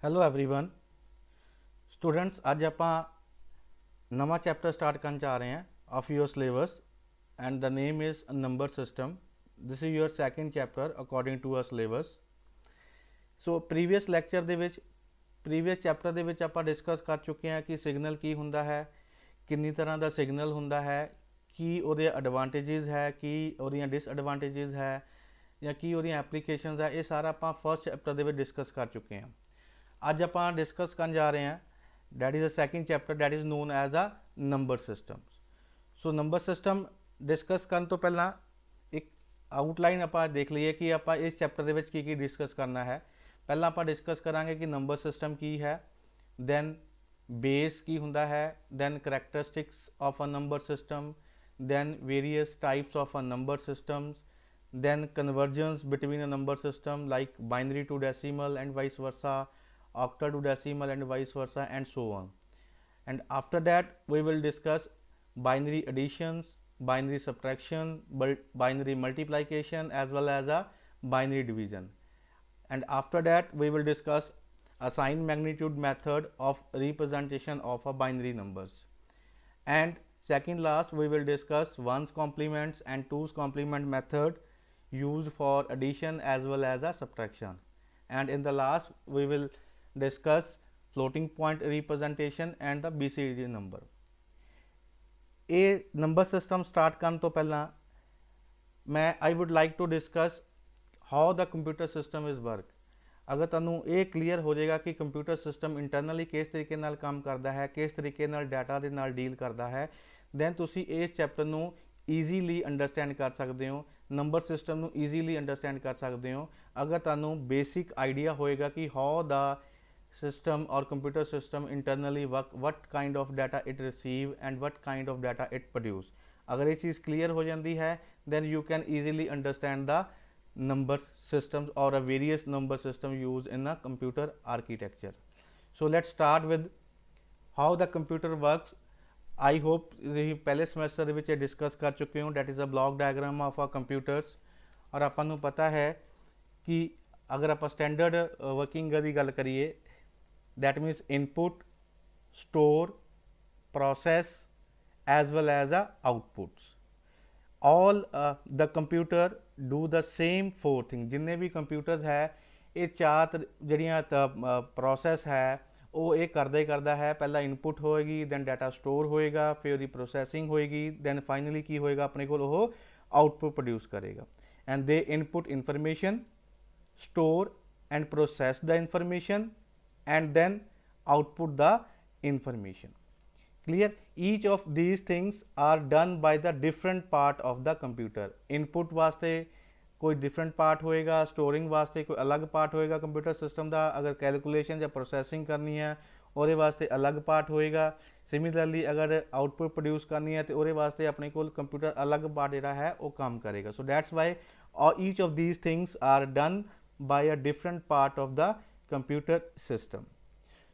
Hello everyone students अज ਆਪਾਂ नवा chapter start करना चाह रहे हैं of your syllabus and the name is number system. This is your second chapter according to our syllabus. So previous lecture ਦੇ ਵਿੱਚ previous chapter ਦੇ ਵਿੱਚ ਆਪਾਂ ਡਿਸਕਸ ਕਰ ਚੁੱਕੇ ਹਾਂ ਕਿ ਸਿਗਨਲ ਕੀ ਹੁੰਦਾ ਹੈ, ਕਿੰਨੀ ਤਰ੍ਹਾਂ ਦਾ ਸਿਗਨਲ ਹੁੰਦਾ ਹੈ, ਕੀ ਉਹਦੇ ਐਡਵਾਂਟੇजेस ਹੈ, ਕੀ ਉਹਦੀਆਂ ਡਿਸਐਡਵਾਂਟੇजेस ਹੈ ਜਾਂ ਕੀ ਉਹਦੀਆਂ ਐਪਲੀਕੇਸ਼ਨਸ ਹੈ। ਇਹ ਸਾਰਾ ਆਪਾਂ ਫਸਟ ਚੈਪਟਰ ਦੇ ਵਿੱਚ ਡਿਸਕਸ ਕਰ ਚੁੱਕੇ ਹਾਂ। ਅੱਜ ਆਪਾਂ ਡਿਸਕਸ ਕਰਨ ਜਾ ਰਹੇ ਹਾਂ that is a second chapter that is known as a number systems. So number system discuss ਕਰਨ ਤੋਂ ਪਹਿਲਾਂ ਇੱਕ ਆਊਟਲਾਈਨ ਆਪਾਂ ਦੇਖ ਲਈਏ ਕਿ ਆਪਾਂ ਇਸ ਚੈਪਟਰ ਦੇ ਵਿੱਚ ਕੀ ਡਿਸਕਸ ਕਰਨਾ ਹੈ। ਪਹਿਲਾਂ ਆਪਾਂ ਡਿਸਕਸ ਕਰਾਂਗੇ ਕਿ ਨੰਬਰ ਸਿਸਟਮ ਕੀ ਹੈ, ਦੈਨ ਬੇਸ ਕੀ ਹੁੰਦਾ ਹੈ, then characteristics of a number system, then various types of a number systems, then convergence between a number system like binary to decimal and vice versa, octal to decimal and vice versa, and so on. And after that we will discuss binary additions, binary subtraction, binary multiplication, as well as a binary division. And after that we will discuss a sign magnitude method of representation of a binary numbers. And second last we will discuss ones complements and twos complement method used for addition as well as a subtraction. And in the last we will discuss floating point representation and the BCD number. ਇਹ number system start ਕਰਨ ਤੋਂ ਪਹਿਲਾਂ ਮੈਂ I would like to discuss how the computer system is work. ਅਗਰ ਤੁਹਾਨੂੰ ਇਹ clear ਹੋ ਜਾਏਗਾ ਕਿ ਕੰਪਿਊਟਰ ਸਿਸਟਮ ਇੰਟਰਨਲੀ ਕਿਸ ਤਰੀਕੇ ਨਾਲ ਕੰਮ ਕਰਦਾ ਹੈ, ਕਿਸ ਤਰੀਕੇ ਨਾਲ ਡਾਟਾ ਦੇ ਨਾਲ ਡੀਲ ਕਰਦਾ ਹੈ, ਦੈਨ ਤੁਸੀਂ ਇਸ ਚੈਪਟਰ ਨੂੰ ਈਜ਼ੀਲੀ ਅੰਡਰਸਟੈਂਡ ਕਰ ਸਕਦੇ ਹੋ, ਨੰਬਰ ਸਿਸਟਮ ਨੂੰ ਈਜ਼ੀਲੀ ਅੰਡਰਸਟੈਂਡ ਕਰ ਸਕਦੇ ਹੋ। ਅਗਰ ਤੁਹਾਨੂੰ ਬੇਸਿਕ ਆਈਡੀਆ ਹੋਏਗਾ ਕਿ how the system or computer system internally work, what kind of data it receive and what kind of data it produce, अगर ये चीज़ clear हो जाती है then you can easily understand the number systems or a various number system used in a computer architecture. So let's start with how the computer works. I hope ਤੁਸੀਂ ਪਹਿਲੇ semester ਦੇ ਵਿੱਚ discuss ਕਰ ਚੁੱਕੇ ਹੋ, that is a block diagram of a computers। और ਆਪਾਂ ਨੂੰ ਪਤਾ ਹੈ ਕਿ ਅਗਰ ਆਪਾਂ ਸਟੈਂਡਰਡ ਵਰਕਿੰਗ ਦੀ ਗੱਲ ਕਰੀਏ, that means input, store, process, as well as the outputs. All the computer do the same four things। जिन्ने भी computers है ये चार जड़ियाँ process है वो ये करदा है। पहला input होएगी, then data store होएगा, फिर उसकी processing होएगी, then finally की होएगा अपने को वो output produce करेगा। and they input information, store and process the information, and then output the information. Clear? Each of these things are done by the different part of the computer. Input वास्ते कोई different part होएगा, storing वास्ते कोई अलग part होएगा computer system दा, अगर calculation या processing करनी है ਉਹਦੇ ਵਾਸਤੇ ਅਲੱਗ ਪਾਰਟ ਹੋਏਗਾ। ਸਿਮਿਲਰਲੀ ਅਗਰ ਆਊਟਪੁੱਟ ਪ੍ਰੋਡਿਊਸ ਕਰਨੀ ਹੈ तो ਉਹਦੇ ਵਾਸਤੇ ਆਪਣੇ ਕੋਲ ਕੰਪਿਊਟਰ ਅਲੱਗ ਪਾਰਟ ਜਿਹੜਾ ਹੈ ਉਹ ਕੰਮ ਕਰੇਗਾ। So that's why each of these things are done by a different part of the computer system.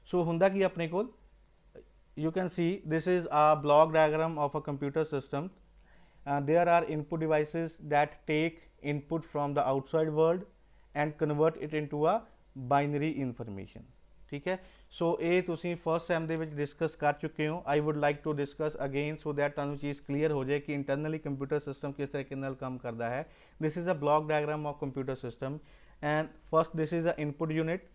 So ਹੁੰਦਾ ਕੀ ਆਪਣੇ ਕੋਲ, you can see this is a block diagram of a computer system. There are input devices that take input from the outside world and convert it into a binary information. ठीक है, सो ये तुसी first Sam ਦੇ ਵਿੱਚ discuss कर चुके हो। I would like to discuss again so that ਤੁਹਾਨੂੰ चीज़ क्लीयर हो जाए कि इंटरनली कंप्यूटर सिस्टम किस तरीके ਨਾਲ ਕੰਮ ਕਰਦਾ ਹੈ। This is a block diagram of computer system and first this is a input unit.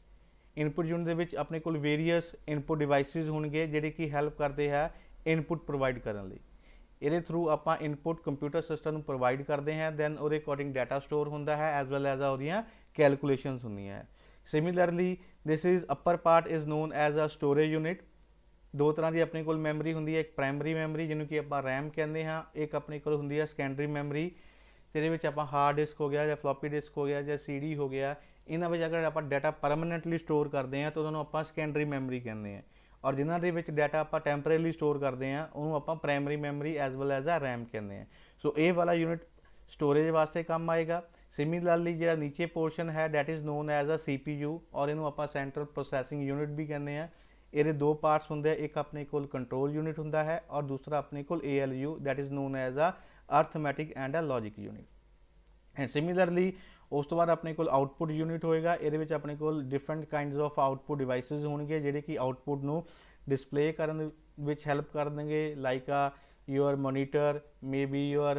Input unit ਦੇ ਵਿੱਚ ਆਪਣੇ ਕੋਲ ਵੇਰੀਅਸ ਇਨਪੁਟ ਡਿਵਾਈਸਿਸ ਹੋਣਗੇ ਜਿਹੜੇ ਕਿ ਹੈਲਪ ਕਰਦੇ ਹੈ ਇਨਪੁਟ ਪ੍ਰੋਵਾਈਡ ਕਰਨ ਲਈ। ਇਹਦੇ ਥਰੂ ਆਪਾਂ ਇਨਪੁਟ ਕੰਪਿਊਟਰ ਸਿਸਟਮ ਨੂੰ ਪ੍ਰੋਵਾਈਡ ਕਰਦੇ ਹਾਂ, ਦੈਨ ਉਹਦੇ ਅਕੋਰਡਿੰਗ ਡਾਟਾ ਸਟੋਰ ਹੁੰਦਾ ਹੈ ਐਜ਼ ਵੈਲ ਐਜ਼ ਉਹਦੀਆਂ ਕੈਲਕੂਲੇਸ਼ਨਸ ਹੁੰਦੀਆਂ ਹੈ। Similarly this is upper part is known as a storage unit. ਦੋ ਤਰ੍ਹਾਂ ਦੀ ਆਪਣੇ ਕੋਲ ਮੈਮਰੀ ਹੁੰਦੀ ਹੈ, ਇੱਕ ਪ੍ਰਾਇਮਰੀ ਮੈਮਰੀ ਜਿਹਨੂੰ ਕਿ ਆਪਾਂ ਰੈਮ ਕਹਿੰਦੇ ਹਾਂ, ਇੱਕ ਆਪਣੇ ਕੋਲ ਹੁੰਦੀ ਹੈ ਸੈਕੰਡਰੀ ਮੈਮਰੀ ਜਿਹਦੇ ਵਿੱਚ ਆਪਾਂ ਹਾਰਡ ਡਿਸਕ ਹੋ ਗਿਆ ਜਾਂ ਫਲੋਪੀ ਡਿਸਕ ਹੋ ਗਿਆ ਜਾਂ CD ਹੋ ਗਿਆ, ਇਹਨਾਂ ਵਿੱਚ ਅਗਰ ਆਪਾਂ ਡਾਟਾ ਪਰਮਾਨੈਂਟਲੀ ਸਟੋਰ ਕਰਦੇ ਹਾਂ ਤਾਂ ਉਹਨਾਂ ਨੂੰ ਆਪਾਂ ਸੈਕੰਡਰੀ ਮੈਮਰੀ ਕਹਿੰਦੇ ਹਾਂ। ਔਰ ਜਿਨ੍ਹਾਂ ਦੇ ਵਿੱਚ ਡਾਟਾ ਆਪਾਂ ਟੈਂਪਰੇਰੀ ਸਟੋਰ ਕਰਦੇ ਹਾਂ ਉਹਨੂੰ ਆਪਾਂ primary memory as well as a RAM ਕਹਿੰਦੇ ਹਾਂ। ਸੋ ਇਹ ਵਾਲਾ ਯੂਨਿਟ ਸਟੋਰੇਜ ਵਾਸਤੇ ਕੰਮ ਆਏਗਾ। ਸਿਮਿਲਰਲੀ ਜਿਹੜਾ ਨੀਚੇ ਪੋਰਸ਼ਨ ਹੈ that is known as a CPU ਔਰ ਇਹਨੂੰ ਆਪਾਂ ਸੈਂਟਰਲ ਪ੍ਰੋਸੈਸਿੰਗ ਯੂਨਿਟ ਵੀ ਕਹਿੰਦੇ ਹਾਂ। ਇਹਦੇ ਦੋ ਪਾਰਟਸ ਹੁੰਦੇ ਆ, ਇੱਕ ਆਪਣੇ ਕੋਲ ਕੰਟਰੋਲ ਯੂਨਿਟ ਹੁੰਦਾ ਹੈ ਔਰ ਦੂਸਰਾ ਆਪਣੇ ਕੋਲ ALU that is known as a arithmetic and a logic unit. And similarly ਉਸ ਤੋਂ ਬਾਅਦ ਆਪਣੇ ਕੋਲ ਆਊਟਪੁੱਟ ਯੂਨਿਟ ਹੋਏਗਾ, ਇਹਦੇ ਵਿੱਚ ਆਪਣੇ ਕੋਲ different kinds of output devices ਹੋਣਗੇ ਜਿਹੜੇ ਕਿ ਆਊਟਪੁੱਟ ਨੂੰ ਡਿਸਪਲੇ ਕਰਨ ਵਿੱਚ ਹੈਲਪ ਕਰ ਦੇਣਗੇ, like your monitor, maybe your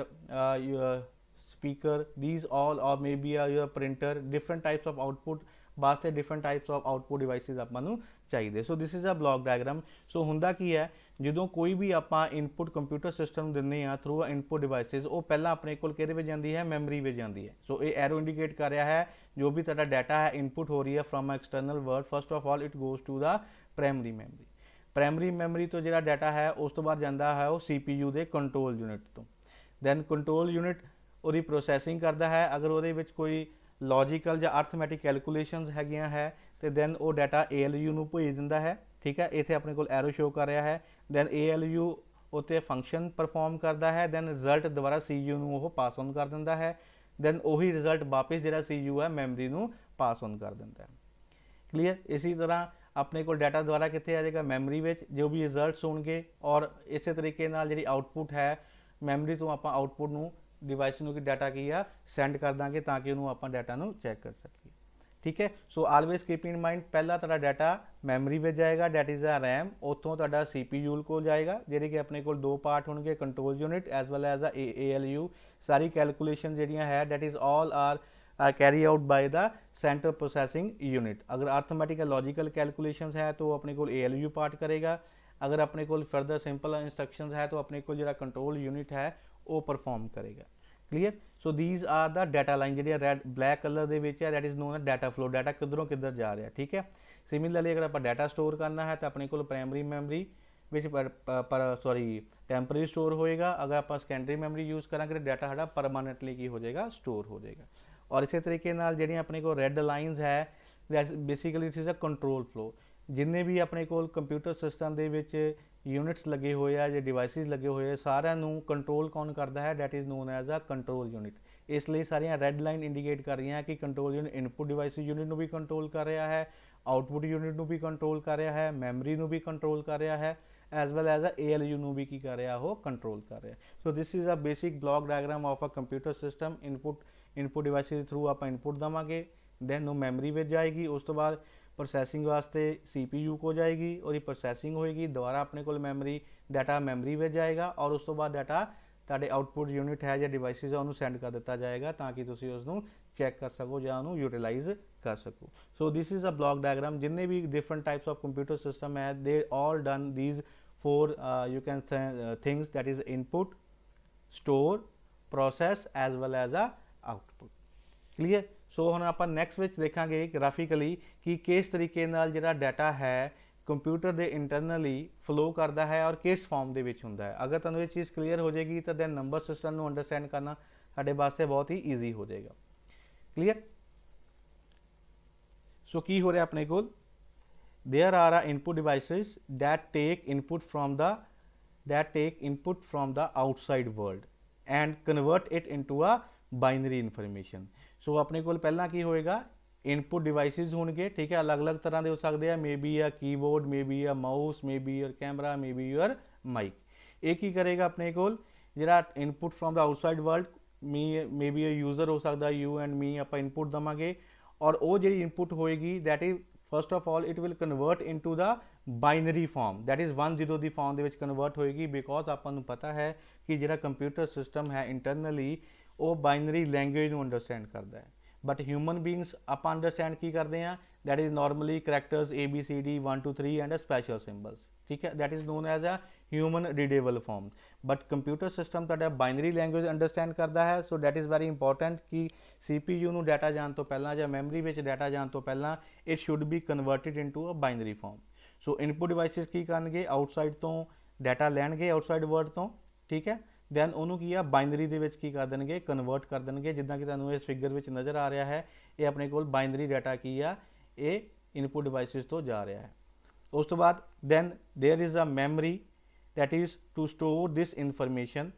speaker, these all, or maybe your printer, different types of output ਵਾਸਤੇ different types of output devices ਆਪਾਂ ਨੂੰ ਚਾਹੀਦੇ। So this is a block diagram. So ਹੁੰਦਾ ਕੀ ਹੈ, ਜਦੋਂ ਕੋਈ ਵੀ ਆਪਾਂ ਇਨਪੁਟ ਕੰਪਿਊਟਰ ਸਿਸਟਮ ਨੂੰ ਦਿੰਦੇ ਆ ਥਰੂ ਇਨਪੁਟ ਡਿਵਾਈਸਿਸ, ਉਹ ਪਹਿਲਾਂ ਆਪਣੇ ਕੋਲ ਕਿਹਦੇ ਵਿੱਚ ਜਾਂਦੀ ਹੈ, ਮੈਮਰੀ ਵਿੱਚ ਜਾਂਦੀ ਹੈ। ਸੋ ਇਹ ਐਰੋ ਇੰਡੀਕੇਟ ਕਰ ਰਿਹਾ ਹੈ ਜੋ ਵੀ ਤੁਹਾਡਾ ਡਾਟਾ ਹੈ ਇਨਪੁਟ ਹੋ ਰਹੀ ਹੈ from external world, first of all it goes to the primary memory. Primary memory ਤੋਂ ਜਿਹੜਾ ਡਾਟਾ ਹੈ ਉਸ ਤੋਂ ਬਾਅਦ ਜਾਂਦਾ ਹੈ ਉਹ CPU ਦੇ ਕੰਟਰੋਲ ਯੂਨਿਟ ਤੋਂ। ਦੈਨ ਕੰਟਰੋਲ ਯੂਨਿਟ ਉਹਦੀ ਪ੍ਰੋਸੈਸਿੰਗ ਕਰਦਾ ਹੈ, ਅਗਰ ਉਹਦੇ ਵਿੱਚ ਕੋਈ ਲੌਜੀਕਲ ਜਾਂ ਅਰਥਮੈਟਿਕ ਕੈਲਕੂਲੇਸ਼ਨਸ ਹੈਗੀਆਂ ਹੈ ਤੇ ਦੈਨ ਉਹ ਡਾਟਾ ALU ਨੂੰ ਭੇਜ ਦਿੰਦਾ ਹੈ। ਠੀਕ ਹੈ, ਇੱਥੇ ਆਪਣੇ ਕੋਲ ਐਰੋ ਸ਼ੋ ਕਰ ਰਿਹਾ ਹੈ। ਦੈਨ ALU ਉੱਤੇ ਫੰਕਸ਼ਨ ਪਰਫਾਰਮ ਕਰਦਾ ਹੈ, ਦੈਨ ਰਿਜ਼ਲਟ ਦੁਬਾਰਾ CPU ਨੂੰ ਉਹ ਪਾਸ ਔਨ ਕਰ ਦਿੰਦਾ ਹੈ। ਦੈਨ ਉਹੀ ਰਿਜ਼ਲਟ ਵਾਪਸ ਜਿਹੜਾ CPU ਹੈ ਮੈਮਰੀ ਨੂੰ ਪਾਸ ਔਨ ਕਰ ਦਿੰਦਾ ਹੈ। ਕਲੀਅਰ। ਇਸੇ ਤਰ੍ਹਾਂ ਆਪਣੇ ਕੋਲ ਡਾਟਾ ਦੁਆਰਾ ਕਿੱਥੇ ਆ ਜਾਏਗਾ, ਮੈਮਰੀ ਵਿੱਚ, ਜੋ ਵੀ ਰਿਜ਼ਲਟਸ ਹੋਣਗੇ। ਔਰ ਇਸੇ ਤਰੀਕੇ ਨਾਲ ਜਿਹੜੀ ਆਊਟਪੁੱਟ ਹੈ ਮੈਮਰੀ ਤੋਂ ਆਪਾਂ ਆਊਟਪੁੱਟ ਨੂੰ ਡਿਵਾਈਸ ਨੂੰ ਕਿ ਡਾਟਾ ਕੀ ਆ ਸੈਂਡ ਕਰ ਦਾਂਗੇ ਤਾਂ ਕਿ ਉਹਨੂੰ ਆਪਾਂ ਡਾਟਾ ਨੂੰ ਚੈੱਕ ਕਰ ਸਕੀਏ। ਠੀਕ ਹੈ, ਸੋ ਆਲਵੇਜ਼ ਕੀਪ ਇਨ ਮਾਈਂਡ, ਪਹਿਲਾਂ ਤੁਹਾਡਾ ਡਾਟਾ ਮੈਮਰੀ ਵਿੱਚ ਜਾਏਗਾ, ਡੈਟ ਇਜ਼ ਅ ਰੈਮ, ਉੱਥੋਂ ਤੁਹਾਡਾ CPU ਕੋਲ ਜਾਏਗਾ ਜਿਹੜੇ ਕਿ ਆਪਣੇ ਕੋਲ ਦੋ ਪਾਰਟ ਹੋਣਗੇ, control unit as well as ALU। ਸਾਰੀ ਕੈਲਕੂਲੇਸ਼ਨ ਜਿਹੜੀਆਂ ਹੈ that is all are carry out by the central processing unit. अगर अर्थमैटिक लॉजिकल कैलकुलेशंस है तो अपने को ALU पार्ट करेगा, अगर अपने को फर्दर सिंपल इंस्ट्रक्शंस है तो अपने को जो कंट्रोल यूनिट है वो परफॉर्म करेगा। Clear. So these are the data line जी रैड ब्लैक कलर के है that is known data flow, data किधरों किधर जा रहा है। ठीक है, सिमिलरली अगर आप डाटा स्टोर करना है तो अपने को प्राइमरी मैमरी टैंपररी स्टोर होएगा, अगर आप सैकेंडरी मैमरी यूज़ करांगे तो डाटा साडा परमानेंटली की हो जाएगा, स्टोर हो जाएगा। और इसी तरीके नाल ਜਿਹੜੀਆਂ ਆਪਣੇ ਕੋਲ ਰੈੱਡ ਲਾਈਨਸ ਹੈ basically it is a control flow. ਜਿੰਨੇ ਵੀ ਆਪਣੇ ਕੋਲ ਕੰਪਿਊਟਰ ਸਿਸਟਮ ਦੇ ਵਿੱਚ ਯੂਨਿਟਸ ਲੱਗੇ ਹੋਏ ਆ ਜਾਂ ਡਿਵਾਈਸਿਸ ਲੱਗੇ ਹੋਏ ਆ, ਸਾਰਿਆਂ ਨੂੰ ਕੰਟਰੋਲ ਕੌਣ ਕਰਦਾ ਹੈ, that is known as a control unit. ਇਸ ਲਈ ਸਾਰੀਆਂ ਰੈੱਡ ਲਾਈਨ ਇੰਡੀਕੇਟ ਕਰ ਰਹੀਆਂ ਕਿ control unit input devices unit ਨੂੰ ਵੀ ਕੰਟਰੋਲ ਕਰ ਰਿਹਾ ਹੈ, ਆਊਟਪੁੱਟ ਯੂਨਿਟ ਨੂੰ ਵੀ ਕੰਟਰੋਲ ਕਰ ਰਿਹਾ ਹੈ, ਮੈਮਰੀ ਨੂੰ ਵੀ ਕੰਟਰੋਲ ਕਰ ਰਿਹਾ ਹੈ, ਐਜ਼ ਵੈਲ ਐਜ਼ ALU ਨੂੰ ਵੀ ਕੀ ਕਰ ਰਿਹਾ, ਉਹ ਕੰਟਰੋਲ ਕਰ ਰਿਹਾ। So this is a basic block diagram of a computer system. Input devices ਦੇ ਥਰੂ ਆਪਾਂ ਇਨਪੁਟ ਦੇਵਾਂਗੇ, ਦੈਨ ਉਹ ਮੈਮਰੀ ਵਿੱਚ ਜਾਏਗੀ, ਉਸ ਤੋਂ ਬਾਅਦ ਪ੍ਰੋਸੈਸਿੰਗ ਵਾਸਤੇ CPU ਕੋ ਜਾਏਗੀ, ਉਹਦੀ ਪ੍ਰੋਸੈਸਿੰਗ ਹੋਏਗੀ, ਦੁਬਾਰਾ ਆਪਣੇ ਕੋਲ ਮੈਮਰੀ ਡਾਟਾ ਮੈਮਰੀ ਵਿੱਚ ਜਾਏਗਾ ਔਰ ਉਸ ਤੋਂ ਬਾਅਦ ਡਾਟਾ ਤੁਹਾਡੇ ਆਊਟਪੁੱਟ ਯੂਨਿਟ ਹੈ ਜਾਂ ਡਿਵਾਈਸਿਸ ਆ ਉਹਨੂੰ ਸੈਂਡ ਕਰ ਦਿੱਤਾ ਜਾਏਗਾ ਤਾਂ ਕਿ ਤੁਸੀਂ ਉਸ ਨੂੰ ਚੈੱਕ ਕਰ ਸਕੋ ਜਾਂ ਉਹਨੂੰ ਯੂਟੀਲਾਈਜ਼ ਕਰ ਸਕੋ। So this is a block diagram. ਜਿੰਨੇ ਵੀ different types of computer system ਹੈ they all done these four you can things, that is input, store, process as well as a output। Clear. So हम आप next ਵਿੱਚ ਦੇਖਾਂਗੇ graphically ਕਿ ਕਿਸ ਤਰੀਕੇ ਨਾਲ ਜਿਹੜਾ ਡਾਟਾ ਹੈ ਕੰਪਿਊਟਰ ਦੇ ਇੰਟਰਨਲੀ ਫਲੋ ਕਰਦਾ ਹੈ ਔਰ ਕਿਸ ਫਾਰਮ ਦੇ ਵਿੱਚ ਹੁੰਦਾ ਹੈ। ਅਗਰ ਤੁਹਾਨੂੰ ਇਹ ਚੀਜ਼ ਕਲੀਅਰ ਹੋ ਜਾਏਗੀ ਤਾਂ ਦੈਨ ਨੰਬਰ ਸਿਸਟਮ ਨੂੰ ਅੰਡਰਸਟੈਂਡ ਕਰਨਾ ਸਾਡੇ ਵਾਸਤੇ ਬਹੁਤ ਹੀ ਈਜ਼ੀ ਹੋ ਜਾਏਗਾ। ਕਲੀਅਰ। ਸੋ ਕੀ ਹੋ ਰਿਹਾ ਆਪਣੇ ਕੋਲ, there are input devices that take input from the outside world and convert it into a binary information। सो अपने को पहला की होएगा इनपुट डिवाइसिस होंगे। ठीक है, अलग अलग तरह के हो सकते हैं, may be a keyboard, may be a mouse, may be your camera, may be your mic. एक ही करेगा अपने को जो input from the outside world, may be user हो सकता, यू एंड मी आप इनपुट देवांगे और वो जी इनपुट होएगी that is first of all it will convert into the binary form, that is 1-0 की फॉर्म के कन्वर्ट होएगी। बिकॉज आपको पता है कि जो कंप्यूटर सिस्टम है इंटरनली वो बाइनरी लैंग्वेज में अंडरस्टैंड करता है, बट ह्यूमन बींग्स आप अंडरस्टैंड की करते हैं, that is normally characters ABCD 1 2 3 and special symbols. ठीक है, that is known as a human readable form. But computer system तुहाडा बाइनरी लैंग्वेज अंडरस्टैंड करता है। So that is very important कि CPU ਨੂੰ डाटा जाने तो पहला या मैमरी में डाटा जाने तो पहला it should be converted into a binary form. So input devices की करनगे, आउटसाइड तो डाटा लैणगे आउटसाइड वर्ल्ड तो। ठीक है, दैन उन्होंने की आ बाइनरी के की कर देंगे, कन्वर्ट कर देंगे। जिदा कि तुहानूं इस फिगर में नज़र आ रहा है, ये अपने को बाइनरी डाटा की आ ये इनपुट डिवाइसिस तो जा रहा है। उस तो बाद then there is a memory that is to store this information.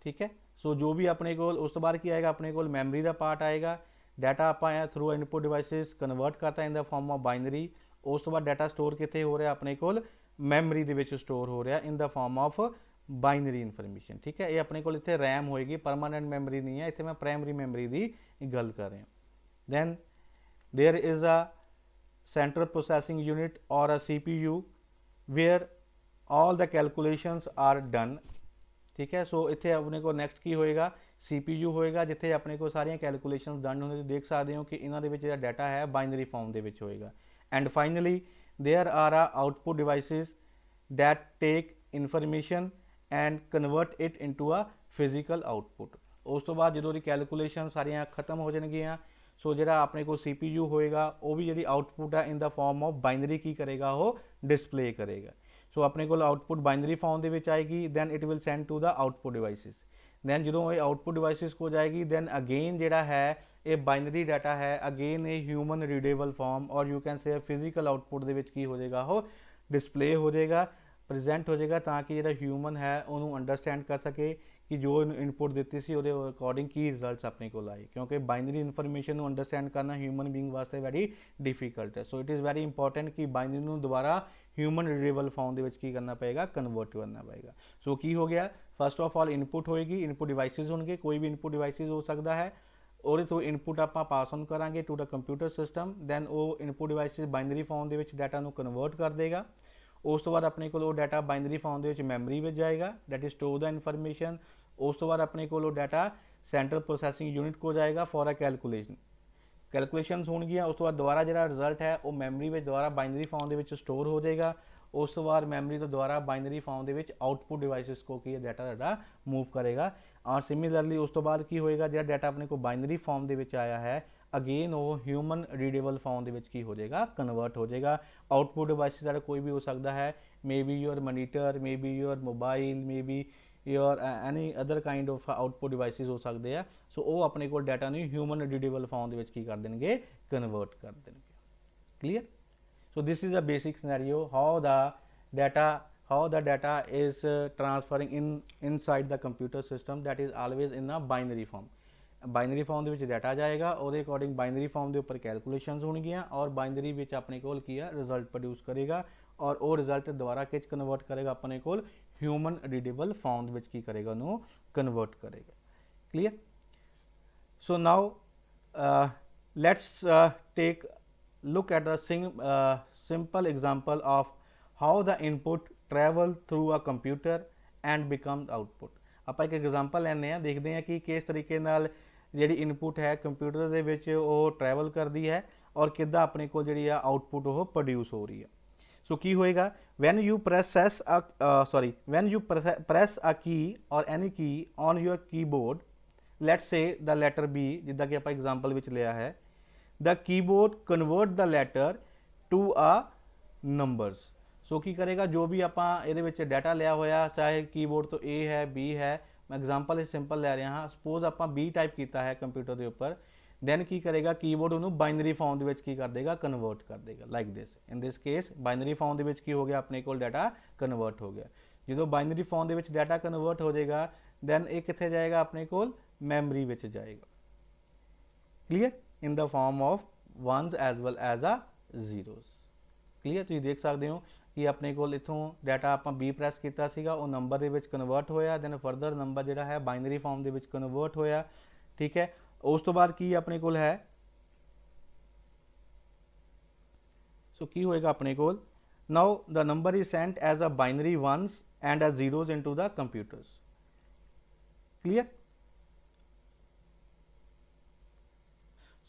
ठीक है, सो जो भी अपने को उस तो बाद की आएगा, अपने को मैमरी का पार्ट आएगा, डाटा आप थ्रू इनपुट डिवाइसिस कन्वर्ट करता इन द फॉर्म ऑफ बाइनरी। उस तो बाद डाटा स्टोर कितने हो रहा अपने को मैमरी के स्टोर हो रहा इन the form of binary information. ਠੀਕ ਹੈ, ਇਹ ਆਪਣੇ ਕੋਲ ਇੱਥੇ ਰੈਮ ਹੋਏਗੀ, ਪਰਮਾਨੈਂਟ ਮੈਮਰੀ ਨਹੀਂ ਹੈ, ਇੱਥੇ ਮੈਂ ਪ੍ਰਾਇਮਰੀ ਮੈਮਰੀ ਦੀ ਗੱਲ ਕਰ ਰਿਹਾ। Then there is a central processing unit और a CPU where all the calculations are done. ठीक है, सो इत्थे अपने को नैक्सट की होएगा, CPU होएगा जिथे अपने को सारियां कैलकुलेशंस डन होने। देख सकते हो कि इन्हों के जिहड़ा डाटा है बाइनरी फॉर्म के होएगा। And finally there are a output devices that take information and convert it into a physical output. उस तो बाद जो कैलकुलेशन सारियां खत्म हो जाएगियां, सो जो अपने को CPU होएगा वो भी जी आउटपुट है इन द फॉर्म ऑफ बाइनरी की करेगा, वो डिस्प्ले करेगा। सो अपने को आउटपुट बाइनरी फॉर्म के आएगी, then it will send to the output devices. Then जो ये आउटपुट डिवाइसिस को जाएगी, दैन अगेन जोड़ा है ये बाइनरी डाटा है, अगेन ये ह्यूमन रीडेबल फॉर्म और यू कैन से फिजिकल आउटपुट के हो जाएगा, वो डिस्प्ले हो जाएगा, प्रेजेंट हो जाएगा, ताकि जो ह्यूमन है उन्होंने अंडरस्टैंड कर सके कि जो इनपुट दी सी वो अकॉर्डिंग की रिजल्ट्स अपने को आए, क्योंकि बाइनरी इनफॉर्मेशन अंडरस्टैंड करना ह्यूमन बीइंग वास्ते वैरी डिफिकल्ट है। So it is very important कि बाइनरी दोबारा ह्यूमन रीडेबल फॉर्म के करना पएगा, कन्वर्ट करना पएगा। सो की हो गया, फर्स्ट ऑफ ऑल इनपुट होएगी, इनपुट डिवाइसिस होंगे, कोई भी इनपुट डिवाइसिस हो सकता है, और थ्रू इनपुट आप पास ऑन करांगे to the computer system. Then वो इनपुट डिवाइसिस बाइनरी फॉर्म के डाटा को कन्वर्ट कर देगा। उस तो बाद अपने को डाटा बाइनरी फॉर्म के मैमरी में जाएगा, that is store the information. उस तो बाद अपने को डाटा सेंट्रल प्रोसैसिंग यूनिट को जाएगा फॉर अ कैलकुलेशन होंगे। उस तो बाद दोबारा जो रिजल्ट है वो मैमरी में दोबारा बाइनरी फॉर्म के स्टोर हो जाएगा। उस तो बाद मैमरी तो दोबारा बाइनरी फॉर्म के आउटपुट डिवाइसिस को की डाटा मूव करेगा। और सिमिलरली उस तो बाद की होएगा, जो डाटा अपने को बाइनरी फॉर्म के आया है, अगेन वो ह्यूमन रीडेबल फॉर्म के हो जाएगा, कन्वर्ट हो जाएगा। आउटपुट डिवाइसिस सारा कोई भी हो सकता है, मे be your monitor, may be your mobile, may be your any other kind of output devices हो सकते हैं। सो वो अपने को डाटा नहीं ह्यूमन रीडेबल फॉर्म की कर देंगे, कन्वर्ट कर देंगे। Clear? So this is a basic scenario how the data is transferring inside the computer system, that is always in a binary form. Binary form के डाटा जाएगा, और according binary form के उपर कैलकुलेशंस होंगियां, और binary में अपने को result produce करेगा, और वो रिजल्ट दोबारा किच कन्वर्ट करेगा अपने को ह्यूमन रीडेबल फॉर्म की करेगा, उन्होंने कन्वर्ट करेगा। Clear? So now let's take look at the simple example of how the input travel through a computer and becomes output. आप एक एग्जाम्पल लैने हैं, देखते हैं कि किस तरीके नाल जिहड़ी इनपुट है कंप्यूटर दे विच वो ट्रैवल करती है, और किद्दां अपने को जिहड़ी आ आउटपुट वो प्रोड्यूस हो रही है। सो की होएगा, when you press a key or any key on your keyboard, let's say the letter B, जिद्दां कि आपां एग्जाम्पल विच लिया है, the keyboard convert the letter to a numbers। सो की करेगा, जो भी आपां इहदे विच डाटा लिया होया, चाहे कीबोर्ड तो A है, B है, मैं एग्जाम्पल सिंपल लै रहा हाँ, सपोज आपां B टाइप किया है कंप्यूटर के उपर, दैन की करेगा कीबोर्ड उन्होंने बाइनरी फॉर्म के कर देगा, कन्वर्ट कर देगा, like this. In this case binary form के की हो गया, अपने को डाटा कन्वर्ट हो गया। जो बाइनरी फॉर्म के डाटा कन्वर्ट हो जाएगा, दैन ये कितने जाएगा, अपने को मैमरी में जाएगा। Clear? In the form of ones as well as ah zeros. Clear? तुम देख सकते हो कि अपने को इतों डाटा आप B प्रैस किया, वो नंबर के कन्वर्ट होया, दैन फरदर नंबर जोड़ा है बाइनरी फॉर्म के कन्वर्ट होया। ठीक है, उस तो बाद की अपने को है, सो की होएगा अपने को, now the number is sent as a binary ones and a zeros into the computers. Clear?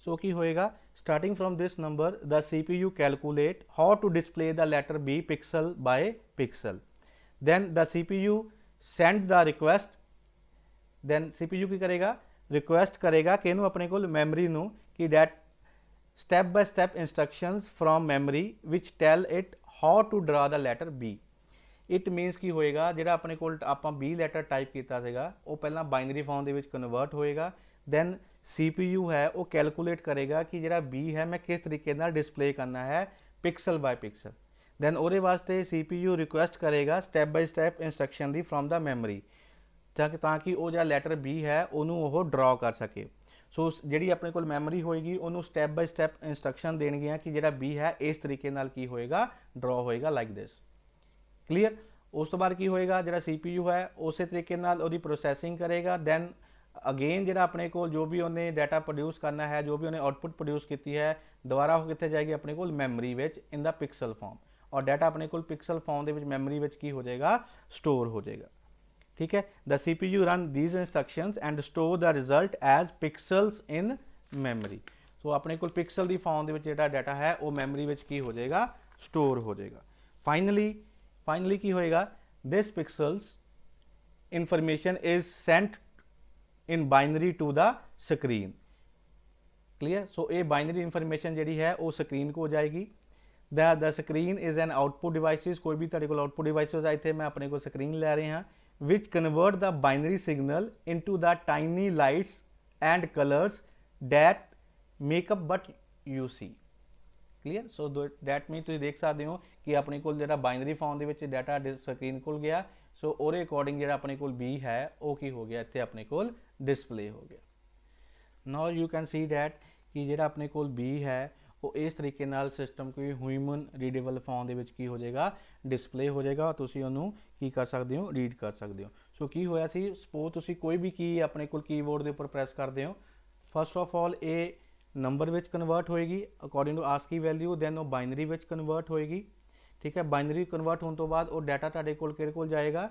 So की होएगा, starting from this number the CPU calculate how to display the letter B pixel by pixel. Then the CPU send the request, then CPU की करेगा, request करेगा कि इनू अपने को memory नू कि that step by step instructions from memory which tell it how to draw the letter B। It means की होएगा, जो अपने को आप B लैटर टाइप किया वो पहला बाइनरी फॉर्म के कन्वर्ट होएगा, दैन CPU है वो कैलकुलेट करेगा कि जो B है मैं किस तरीके डिस्प्ले करना है पिक्सल बाय पिक्सल। दैन वो वास्ते CPU रिक्वेस्ट करेगा step by step instruction the from the memory, ताकि वो जो लैटर B है उन्होंने ड्रॉ कर सके। सो जी अपने को मैमरी होएगी उन्होंने स्टैप बाय स्टैप इंस्ट्रक्शन देणगियां कि जो B है इस तरीके की होएगा, ड्रॉ होएगा, लाइक दिस। क्लीयर? ਉਸ ਤੋਂ ਬਾਅਦ ਕੀ ਹੋਏਗਾ, ਜਿਹੜਾ CPU ਹੈ ਉਸੇ ਤਰੀਕੇ ਨਾਲ ਉਹਦੀ ਪ੍ਰੋਸੈਸਿੰਗ ਕਰੇਗਾ। ਦੈਨ ਅਗੇਨ ਜਿਹੜਾ ਆਪਣੇ ਕੋਲ ਜੋ ਵੀ ਉਹਨੇ ਡਾਟਾ ਪ੍ਰੋਡਿਊਸ ਕਰਨਾ ਹੈ, ਜੋ ਵੀ ਉਹਨੇ ਆਊਟਪੁੱਟ ਪ੍ਰੋਡਿਊਸ ਕੀਤੀ ਹੈ, ਦੁਬਾਰਾ ਉਹ ਕਿੱਥੇ ਜਾਏਗੀ, ਆਪਣੇ ਕੋਲ ਮੈਮਰੀ ਵਿੱਚ ਇਨ ਦਾ ਪਿਕਸਲ ਫਾਰਮ, ਔਰ ਡਾਟਾ ਆਪਣੇ ਕੋਲ ਪਿਕਸਲ ਫਾਰਮ ਦੇ ਵਿੱਚ ਮੈਮਰੀ ਵਿੱਚ ਕੀ ਹੋ ਜਾਏਗਾ, ਸਟੋਰ ਹੋ ਜਾਏਗਾ। ठीक है, the CPU run these instructions and store the result as pixels in memory। सो अपने को पिक्सल की फॉर्म ਦੇ ਵਿੱਚ ਜਿਹੜਾ ਡਾਟਾ ਹੈ ਉਹ ਮੈਮਰੀ ਵਿੱਚ ਕੀ ਹੋ ਜਾਏਗਾ, ਸਟੋਰ ਹੋ ਜਾਏਗਾ। फाइनली ਕੀ ਹੋਏਗਾ, this pixels information is sent in binary to the screen। Clear. So ये बाइनरी इंफॉर्मेशन ਜਿਹੜੀ ਹੈ ਉਹ ਸਕਰੀਨ को जाएगी। the screen is an output devices, कोई भी ਤੁਹਾਡੇ ਕੋਲ आउटपुट डिवाइसेस ਆ, ਇੱਥੇ ਮੈਂ ਆਪਣੇ ਕੋਲ ਸਕਰੀਨ ਲੈ ਰਹੇ ਹਾਂ, which convert the binary signal into the tiny lights and colors that make up what you see। clear। so that means ਤੁਸੀਂ ਦੇਖ ਸਕਦੇ ਹੋ ਕਿ ਆਪਣੇ ਕੋਲ ਜਿਹੜਾ ਬਾਈਨਰੀ ਫਾਰਮ ਦੇ ਵਿੱਚ ਡਾਟਾ ਸਕਰੀਨ ਕੋਲ ਗਿਆ, ਸੋ ਉਹਦੇ ਅਕੋਰਡਿੰਗ ਜਿਹੜਾ ਆਪਣੇ ਕੋਲ B ਹੈ ਉਹ ਕੀ ਹੋ ਗਿਆ, ਇੱਥੇ ਆਪਣੇ ਕੋਲ ਡਿਸਪਲੇ ਹੋ ਗਿਆ। Now you can see that ਕਿ ਜਿਹੜਾ ਆਪਣੇ ਕੋਲ B ਹੈ ਉਹ ਇਸ ਤਰੀਕੇ ਨਾਲ ਸਿਸਟਮ ਕੋਈ ਹਿਊਮਨ ਰੀਡੇਬਲ ਫਾਰਮ ਦੇ ਵਿੱਚ ਕੀ ਹੋ ਜਾਏਗਾ, ਡਿਸਪਲੇ ਹੋ ਜਾਏਗਾ। ਤੁਸੀਂ ਉਹਨੂੰ ਕੀ ਕਰ ਸਕਦੇ ਹੋ, ਰੀਡ ਕਰ ਸਕਦੇ ਹੋ। ਸੋ ਕੀ ਹੋਇਆ ਸੀ, ਸਪੋਜ਼ ਤੁਸੀਂ ਕੋਈ ਵੀ ਕੀ ਆਪਣੇ ਕੋਲ ਕੀਬੋਰਡ ਦੇ ਉੱਪਰ ਪ੍ਰੈਸ ਕਰਦੇ ਹੋ, ਫਸਟ ਆਫ ਆਲ ਇਹ ਨੰਬਰ ਵਿੱਚ ਕਨਵਰਟ ਹੋਏਗੀ ਅਕੋਰਡਿੰਗ ਟੂ ਆਸਕੀ ਵੈਲਿਊ, ਦੈਨ ਉਹ ਬਾਈਨਰੀ ਵਿੱਚ ਕਨਵਰਟ ਹੋਏਗੀ। ਠੀਕ ਹੈ, ਬਾਈਨਰੀ ਕਨਵਰਟ ਹੋਣ ਤੋਂ ਬਾਅਦ ਉਹ ਡਾਟਾ ਤੁਹਾਡੇ ਕੋਲ ਕਿਹੜੇ ਕੋਲ ਜਾਏਗਾ,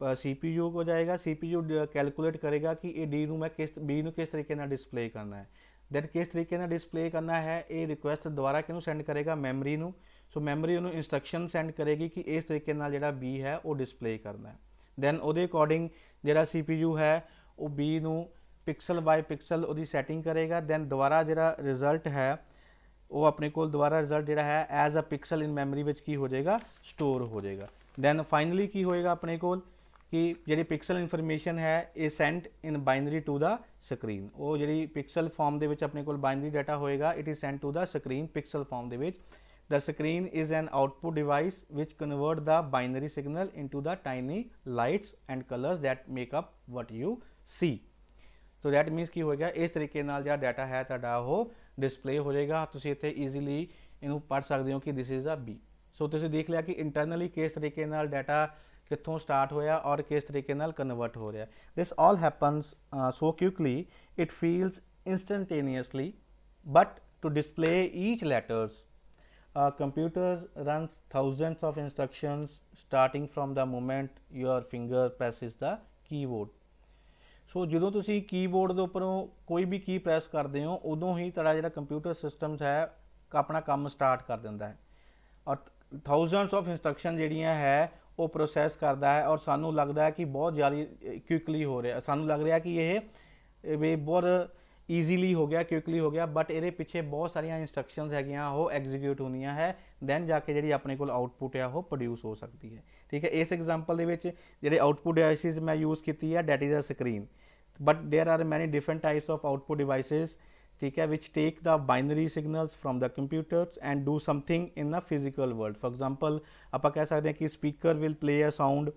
CPU को जाएगा। CPU कैलकुलेट करेगा कि ये D ਨੂੰ ਮੈਂ B ਨੂੰ ਕਿਸ ਤਰੀਕੇ ਨਾਲ ਡਿਸਪਲੇ ਕਰਨਾ ਹੈ, ਦੈਨ ਕਿਸ ਤਰੀਕੇ ਨਾਲ ਡਿਸਪਲੇ ਕਰਨਾ ਹੈ, ਇਹ ਰਿਕੁਐਸਟ ਦੁਬਾਰਾ ਕਿਹਨੂੰ ਸੈਂਡ ਕਰੇਗਾ, ਮੈਮਰੀ ਨੂੰ। ਸੋ ਮੈਮਰੀ ਉਹਨੂੰ ਇੰਸਟਰਕਸ਼ਨ ਸੈਂਡ ਕਰੇਗੀ ਕਿ ਇਸ ਤਰੀਕੇ ਨਾਲ ਜਿਹੜਾ B ਹੈ ਉਹ ਡਿਸਪਲੇ ਕਰਨਾ ਹੈ। ਦੈਨ ਉਹਦੇ ਅਕੋਰਡਿੰਗ ਜਿਹੜਾ CPU ਹੈ ਉਹ B ਨੂੰ ਪਿਕਸਲ ਬਾਏ ਪਿਕਸਲ ਉਹਦੀ ਸੈਟਿੰਗ ਕਰੇਗਾ। ਦੈਨ ਦੁਬਾਰਾ ਜਿਹੜਾ ਰਿਜ਼ਲਟ ਹੈ ਉਹ ਆਪਣੇ ਕੋਲ ਦੁਬਾਰਾ ਰਿਜ਼ਲਟ ਜਿਹੜਾ ਹੈ as a pixel in memory ਵਿੱਚ ਕੀ ਹੋ ਜਾਏਗਾ, ਸਟੋਰ ਹੋ ਜਾਏਗਾ। ਦੈਨ ਫਾਈਨਲੀ ਕੀ ਹੋਏਗਾ ਆਪਣੇ ਕੋਲ ਕਿ ਜਿਹੜੀ ਪਿਕਸਲ ਇਨਫੋਰਮੇਸ਼ਨ ਹੈ ਇਹ sent in binary to the screen, ਉਹ ਜਿਹੜੀ ਪਿਕਸਲ ਫਾਰਮ ਦੇ ਵਿੱਚ ਆਪਣੇ ਕੋਲ ਬਾਈਨਰੀ ਡਾਟਾ ਹੋਏਗਾ, it is sent to the screen pixel form ਦੇ ਵਿੱਚ। The screen is an output device which convert the binary signal into the tiny lights and colors that make up what you see। So that means ਕੀ ਹੋਏਗਾ, ਇਸ ਤਰੀਕੇ ਨਾਲ ਜਿਹੜਾ data ਹੈ ਤੁਹਾਡਾ ਉਹ ਡਿਸਪਲੇ ਹੋ ਜਾਏਗਾ। ਤੁਸੀਂ ਇੱਥੇ ਈਜ਼ੀਲੀ ਇਹਨੂੰ ਪੜ੍ਹ ਸਕਦੇ ਹੋ ਕਿ ਦਿਸ ਇਜ਼ ਅ B। ਸੋ ਤੁਸੀਂ ਦੇਖ ਲਿਆ ਕਿ ਇੰਟਰਨਲੀ ਕਿਸ ਤਰੀਕੇ ਨਾਲ ਡਾਟਾ ਕਿੱਥੋਂ ਸਟਾਰਟ ਹੋਇਆ ਔਰ ਕਿਸ ਤਰੀਕੇ ਨਾਲ ਕਨਵਰਟ ਹੋ ਰਿਹਾ। This all happens so quickly, it feels instantaneously, but to display each letters computer runs thousands of instructions starting from the moment your finger presses the keyboard। ਸੋ ਜਦੋਂ ਤੁਸੀਂ ਕੀਬੋਰਡ ਦੇ ਉੱਪਰੋਂ ਕੋਈ ਵੀ ਕੀ ਪ੍ਰੈਸ ਕਰਦੇ ਹੋ ਉਦੋਂ ਹੀ ਤੁਹਾਡਾ ਜਿਹੜਾ ਕੰਪਿਊਟਰ ਸਿਸਟਮਸ ਹੈ ਆਪਣਾ ਕੰਮ ਸਟਾਰਟ ਕਰ ਦਿੰਦਾ ਹੈ, ਔਰ ਥਾਊਜ਼ੈਂਡਸ ਆਫ ਇੰਸਟਰਕਸ਼ਨ ਜਿਹੜੀਆਂ ਹੈ ਉਹ ਪ੍ਰੋਸੈਸ ਕਰਦਾ ਹੈ, ਔਰ ਸਾਨੂੰ ਲੱਗਦਾ ਹੈ ਕਿ ਬਹੁਤ ਜ਼ਿਆਦਾ ਕੁਇਕਲੀ ਹੋ ਰਿਹਾ, ਸਾਨੂੰ ਲੱਗ ਰਿਹਾ ਕਿ ਇਹ ਬਹੁਤ ਈਜ਼ੀਲੀ ਹੋ ਗਿਆ, ਕੁਇਕਲੀ ਹੋ ਗਿਆ, ਬਟ ਇਹਦੇ ਪਿੱਛੇ ਬਹੁਤ ਸਾਰੀਆਂ ਇੰਸਟਰਕਸ਼ਨਸ ਹੈਗੀਆਂ ਉਹ ਐਗਜ਼ੀਕਿਊਟ ਹੁੰਦੀਆਂ ਹੈ, ਦੈਨ ਜਾ ਕੇ ਜਿਹੜੀ ਆਪਣੇ ਕੋਲ ਆਊਟਪੁੱਟ ਹੈ ਉਹ ਪ੍ਰੋਡਿਊਸ ਹੋ ਸਕਦੀ ਹੈ। ਠੀਕ ਹੈ, ਇਸ ਐਗਜ਼ਾਮਪਲ ਦੇ ਵਿੱਚ ਜਿਹੜੇ ਆਊਟਪੁੱਟ ਡਿਵਾਈਸਿਸ ਮੈਂ ਯੂਜ਼ ਕੀਤੀ ਹੈ that is a screen, but there are many different types of output devices. ठीक है, which take the binary signals from the computers and do something in the physical world। for example ਆਪਾਂ ਕਹਿ ਸਕਦੇ ਹਾਂ ਕਿ speaker will play a sound।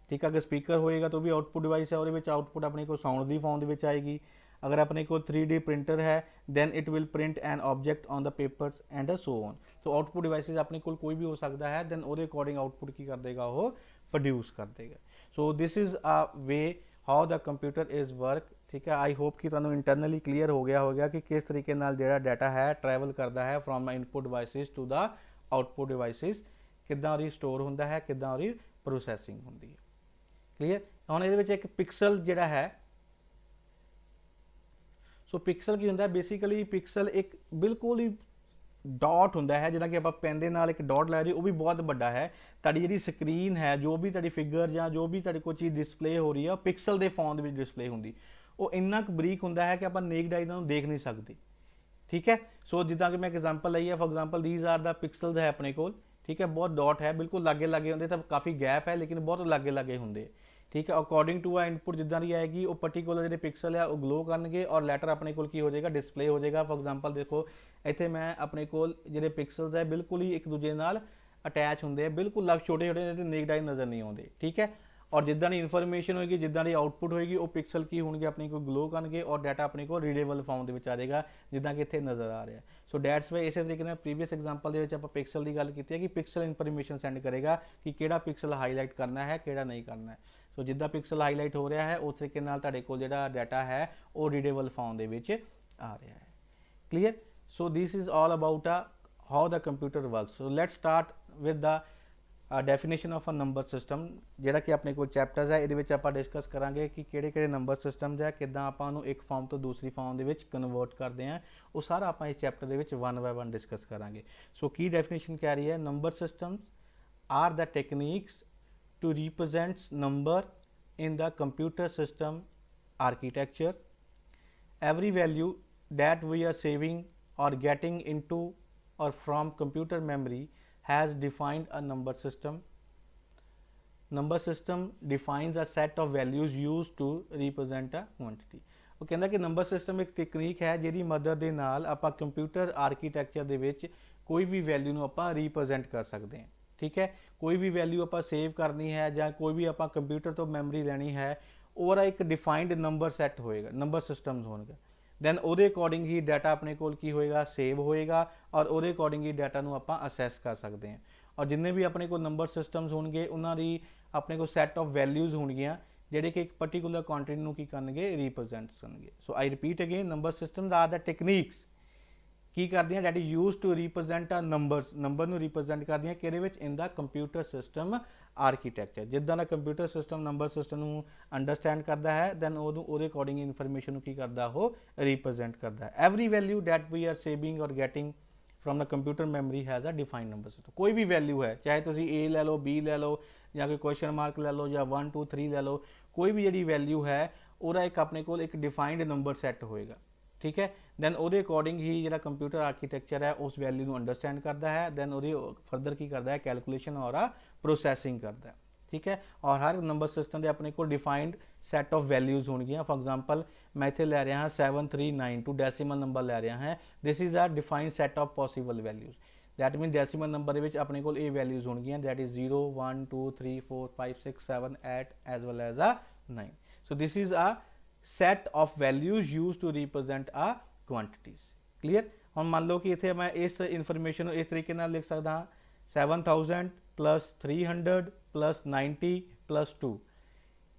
ठीक है, अगर स्पीकर होएगा तो भी आउटपुट डिवाइस है, और आउटपुट अपने को साउंड की फॉर्म के आएगी। अगर अपने को 3D प्रिंटर है then it will print an object on the paper and so on। so output devices अपने को कोई भी हो सकता है, then ਉਹਦੇ अकॉर्डिंग आउटपुट की कर देगा वो प्रोड्यूस कर देगा। so this is a way how the computer is work। ठीक है, आई होप कि ਤੁਹਾਨੂੰ ਇੰਟਰਨਲੀ ਕਲੀਅਰ ਹੋ ਗਿਆ ਹੋਵੇਗਾ ਕਿ ਕਿਸ ਤਰੀਕੇ ਨਾਲ ਜਿਹੜਾ ਡਾਟਾ ਹੈ ਟਰੈਵਲ ਕਰਦਾ ਹੈ from input devices to the output devices, ਕਿੱਦਾਂ ਉਹਦੀ ਸਟੋਰ ਹੁੰਦਾ ਹੈ, ਕਿੱਦਾਂ ਉਹਦੀ ਪ੍ਰੋਸੈਸਿੰਗ ਹੁੰਦੀ ਹੈ। ਕਲੀਅਰ। ਹੁਣ ਇਹਦੇ ਵਿੱਚ ਇੱਕ ਪਿਕਸਲ ਜਿਹੜਾ ਹੈ, ਸੋ ਪਿਕਸਲ ਕੀ ਹੁੰਦਾ, ਬੇਸਿਕਲੀ ਪਿਕਸਲ ਇੱਕ ਬਿਲਕੁਲ ਹੀ ਡਾਟ ਹੁੰਦਾ ਹੈ, ਜਿੱਦਾਂ ਕਿ ਆਪਾਂ ਪੈਨ ਦੇ ਨਾਲ ਇੱਕ ਡਾਟ ਲਾ ਰਹੀ, ਉਹ ਵੀ ਬਹੁਤ ਵੱਡਾ ਹੈ। ਤੁਹਾਡੀ ਜਿਹੜੀ ਸਕਰੀਨ ਹੈ, ਜੋ ਵੀ ਤੁਹਾਡੀ ਫਿਗਰ ਜਾਂ ਜੋ ਵੀ ਤੁਹਾਡੀ ਕੋਈ ਚੀਜ਼ ਡਿਸਪਲੇ ਹੋ ਰਹੀ ਹੈ ਉਹ ਪਿਕਸਲ ਦੇ ਫਾਰਮ ਦੇ ਵਿੱਚ ਡਿਸਪਲੇ ਹੁੰਦੀ, ਉਹ ਇੰਨਾ ਕੁ ਬਰੀਕ ਹੁੰਦਾ ਹੈ ਕਿ ਆਪਾਂ ਨੇਕਡ ਆਈ ਨੂੰ ਦੇਖ ਨਹੀਂ ਸਕਦੇ। ਠੀਕ ਹੈ, ਸੋ ਜਿੱਦਾਂ ਕਿ ਮੈਂ ਐਗਜ਼ਾਮਪਲ ਲਈ ਹੈ, for example these are the pixels है अपने कोल। ठीक है, बहुत डॉट है, बिल्कुल लागे लागे होंगे, तो काफ़ी गैप है लेकिन बहुत लागे लागे होंगे। ठीक है, अकॉर्डिंग टू आ इनपुट जिदा की आएगी वो पर्टिकुलर जो पिक्सल है वो ग्लो करनगे और लैटर अपने कोल की हो जाएगा, डिस्पले हो जाएगा। फॉर एग्जांपल देखो इत्थे मैं अपने कोल जो पिक्सल्स है बिल्कुल ही एक दूजे नाल अटैच होंगे, बिल्कुल लग छोटे छोटे नेकड आई नज़र नहीं आते। ठीक है, और जिदा की इन्फॉर्मेशन होगी, जिदा की आउटपुट होगी, वो पिक्सल की होंगे अपने को ग्लो करनगे और डाटा अपने को रीडेबल फॉर्म के आ जाएगा, जिदा कि इत्थे नज़र आ रहा है। ਸੋ ਡੈਟਸ ਵਾਈ ਇਸੇ ਤਰੀਕੇ ਨਾਲ ਪ੍ਰੀਵੀਅਸ ਐਗਜ਼ਾਮਪਲ ਦੇ ਵਿੱਚ ਆਪਾਂ ਪਿਕਸਲ ਦੀ ਗੱਲ ਕੀਤੀ ਹੈ ਕਿ ਪਿਕਸਲ ਇਨਫੋਰਮੇਸ਼ਨ ਸੈਂਡ ਕਰੇਗਾ ਕਿ ਕਿਹੜਾ ਪਿਕਸਲ ਹਾਈਲਾਈਟ ਕਰਨਾ ਹੈ ਕਿਹੜਾ ਨਹੀਂ ਕਰਨਾ ਹੈ। ਸੋ ਜਿੱਦਾਂ ਪਿਕਸਲ ਹਾਈਲਾਈਟ ਹੋ ਰਿਹਾ ਹੈ ਉਸ ਤਰੀਕੇ ਨਾਲ ਤੁਹਾਡੇ ਕੋਲ ਜਿਹੜਾ ਡਾਟਾ ਹੈ ਉਹ ਰੀਡੇਬਲ ਫਾਰਮ ਦੇ ਵਿੱਚ ਆ ਰਿਹਾ ਹੈ। clear? So this is all about how the computer works. So let's start with the definition of a number system ਜਿਹੜਾ ਕਿ ਆਪਣੇ ਕੋਲ ਚੈਪਟਰਸ ਹੈ ਇਹਦੇ ਵਿੱਚ ਆਪਾਂ ਡਿਸਕਸ ਕਰਾਂਗੇ ਕਿ ਕਿਹੜੇ ਨੰਬਰ ਸਿਸਟਮਸ ਹੈ, ਕਿੱਦਾਂ ਆਪਾਂ ਉਹਨੂੰ ਇੱਕ ਫਾਰਮ ਤੋਂ ਦੂਸਰੀ ਫਾਰਮ ਦੇ ਵਿੱਚ ਕਨਵਰਟ ਕਰਦੇ ਹਾਂ, ਉਹ ਸਾਰਾ ਆਪਾਂ ਇਸ ਚੈਪਟਰ ਦੇ ਵਿੱਚ ਵਨ ਬਾਏ ਵਨ ਡਿਸਕਸ ਕਰਾਂਗੇ। ਸੋ ਕੀ ਡੈਫੀਨੇਸ਼ਨ ਕਹਿ ਰਹੀ ਹੈ, number systems are the techniques to represent number in the computer system architecture. Every value that we are saving or getting into or from computer memory has defined a number system. Number system defines a set of values used to represent a quantity. ਉਹ ਕਹਿੰਦਾ ਕਿ number system ਇੱਕ technique ਹੈ ਜਿਹਦੀ ਮਦਦ ਦੇ ਨਾਲ ਆਪਾਂ ਕੰਪਿਊਟਰ ਆਰਕੀਟੈਕਚਰ ਦੇ ਵਿੱਚ ਕੋਈ ਵੀ ਵੈਲਿਊ ਨੂੰ ਆਪਾਂ ਰਿਪਰੈਜ਼ੈਂਟ ਕਰ ਸਕਦੇ ਹਾਂ। ठीक है, कोई भी वैल्यू आप सेव करनी है या कोई भी आप कंप्यूटर तो मैमरी लैनी है और एक डिफाइंड नंबर सैट होएगा, नंबर सिस्टम्स होंगे, दैन वो अकॉर्डिंग ही डाटा अपने कोल की होएगा सेव होएगा और वो अकॉर्डिंग ही डाटा नूं आपां असैस कर सकते हैं। और जिन्ने भी अपने को नंबर सिस्टम्स होंगे उन्होंने अपने को सैट ऑफ वैल्यूज़ होणगियां ਜਿਹੜੇ कि एक पर्टिकुलर क्वांटिटी ਨੂੰ ਕੀ ਕਰਨਗੇ रिप्रजेंट करनगे। So I repeat again, number systems are the techniques ਕੀ ਕਰਦੀਆਂ that use to represent a number ਨੂੰ ਰਿਪਰੈਜ਼ੈਂਟ ਕਰਦੀਆਂ ਕਿਹਦੇ ਵਿੱਚ, in the computer system architecture. ਜਿੱਦਾਂ ਦਾ ਕੰਪਿਊਟਰ ਸਿਸਟਮ ਨੰਬਰ ਸਿਸਟਮ ਨੂੰ ਅੰਡਰਸਟੈਂਡ ਕਰਦਾ ਹੈ ਦੈਨ ਉਹਨੂੰ ਉਹਦੇ ਅਕੋਰਡਿੰਗ ਇਨਫੋਰਮੇਸ਼ਨ ਨੂੰ ਕੀ ਕਰਦਾ ਉਹ ਰਿਪਰੈਜ਼ੈਂਟ ਕਰਦਾ ਹੈ। Every value that we are saving or getting from the computer memory has a defined number system. कोई भी वैल्यू है, चाहे तुम ए लै लो, बी लै लो, या कोई क्वेश्चन मार्क लै लो, या 1 2 3 लै लो, कोई भी जी वैल्यू है वह एक अपने को एक डिफाइंड नंबर सैट होएगा। ठीक है, दैन ਉਹਦੇ अकॉर्डिंग ही ਜਿਹੜਾ कंप्यूटर आर्कीटैक्चर है उस वैल्यू ਨੂੰ अंडरस्टैंड करता है, दैन ਉਹਦੀ फर्दर की करता है कैलकुलेशन और प्रोसैसिंग करता है। ठीक है, और हर नंबर सिस्टम के अपने को डिफाइंड सैट ऑफ वैल्यूज़ होंगे। फॉर एग्जाम्पल मैं इतने लै रहा हाँ 7392 डेसीमल नंबर लै रहा है, this is a defined set of possible values. That mean decimal number के अपने को ये वैल्यूज़ होंगे, that is 0 1 2 3 4 5 6 7 8 as well as a 9। So this is a set of values used to represent a quantities। clear? हम मान लो कि इतने मैं इस इन्फॉर्मेशन इस तरीके नाल लिख सकता हाँ 7000 प्लस 300 प्लस 90 प्लस 2।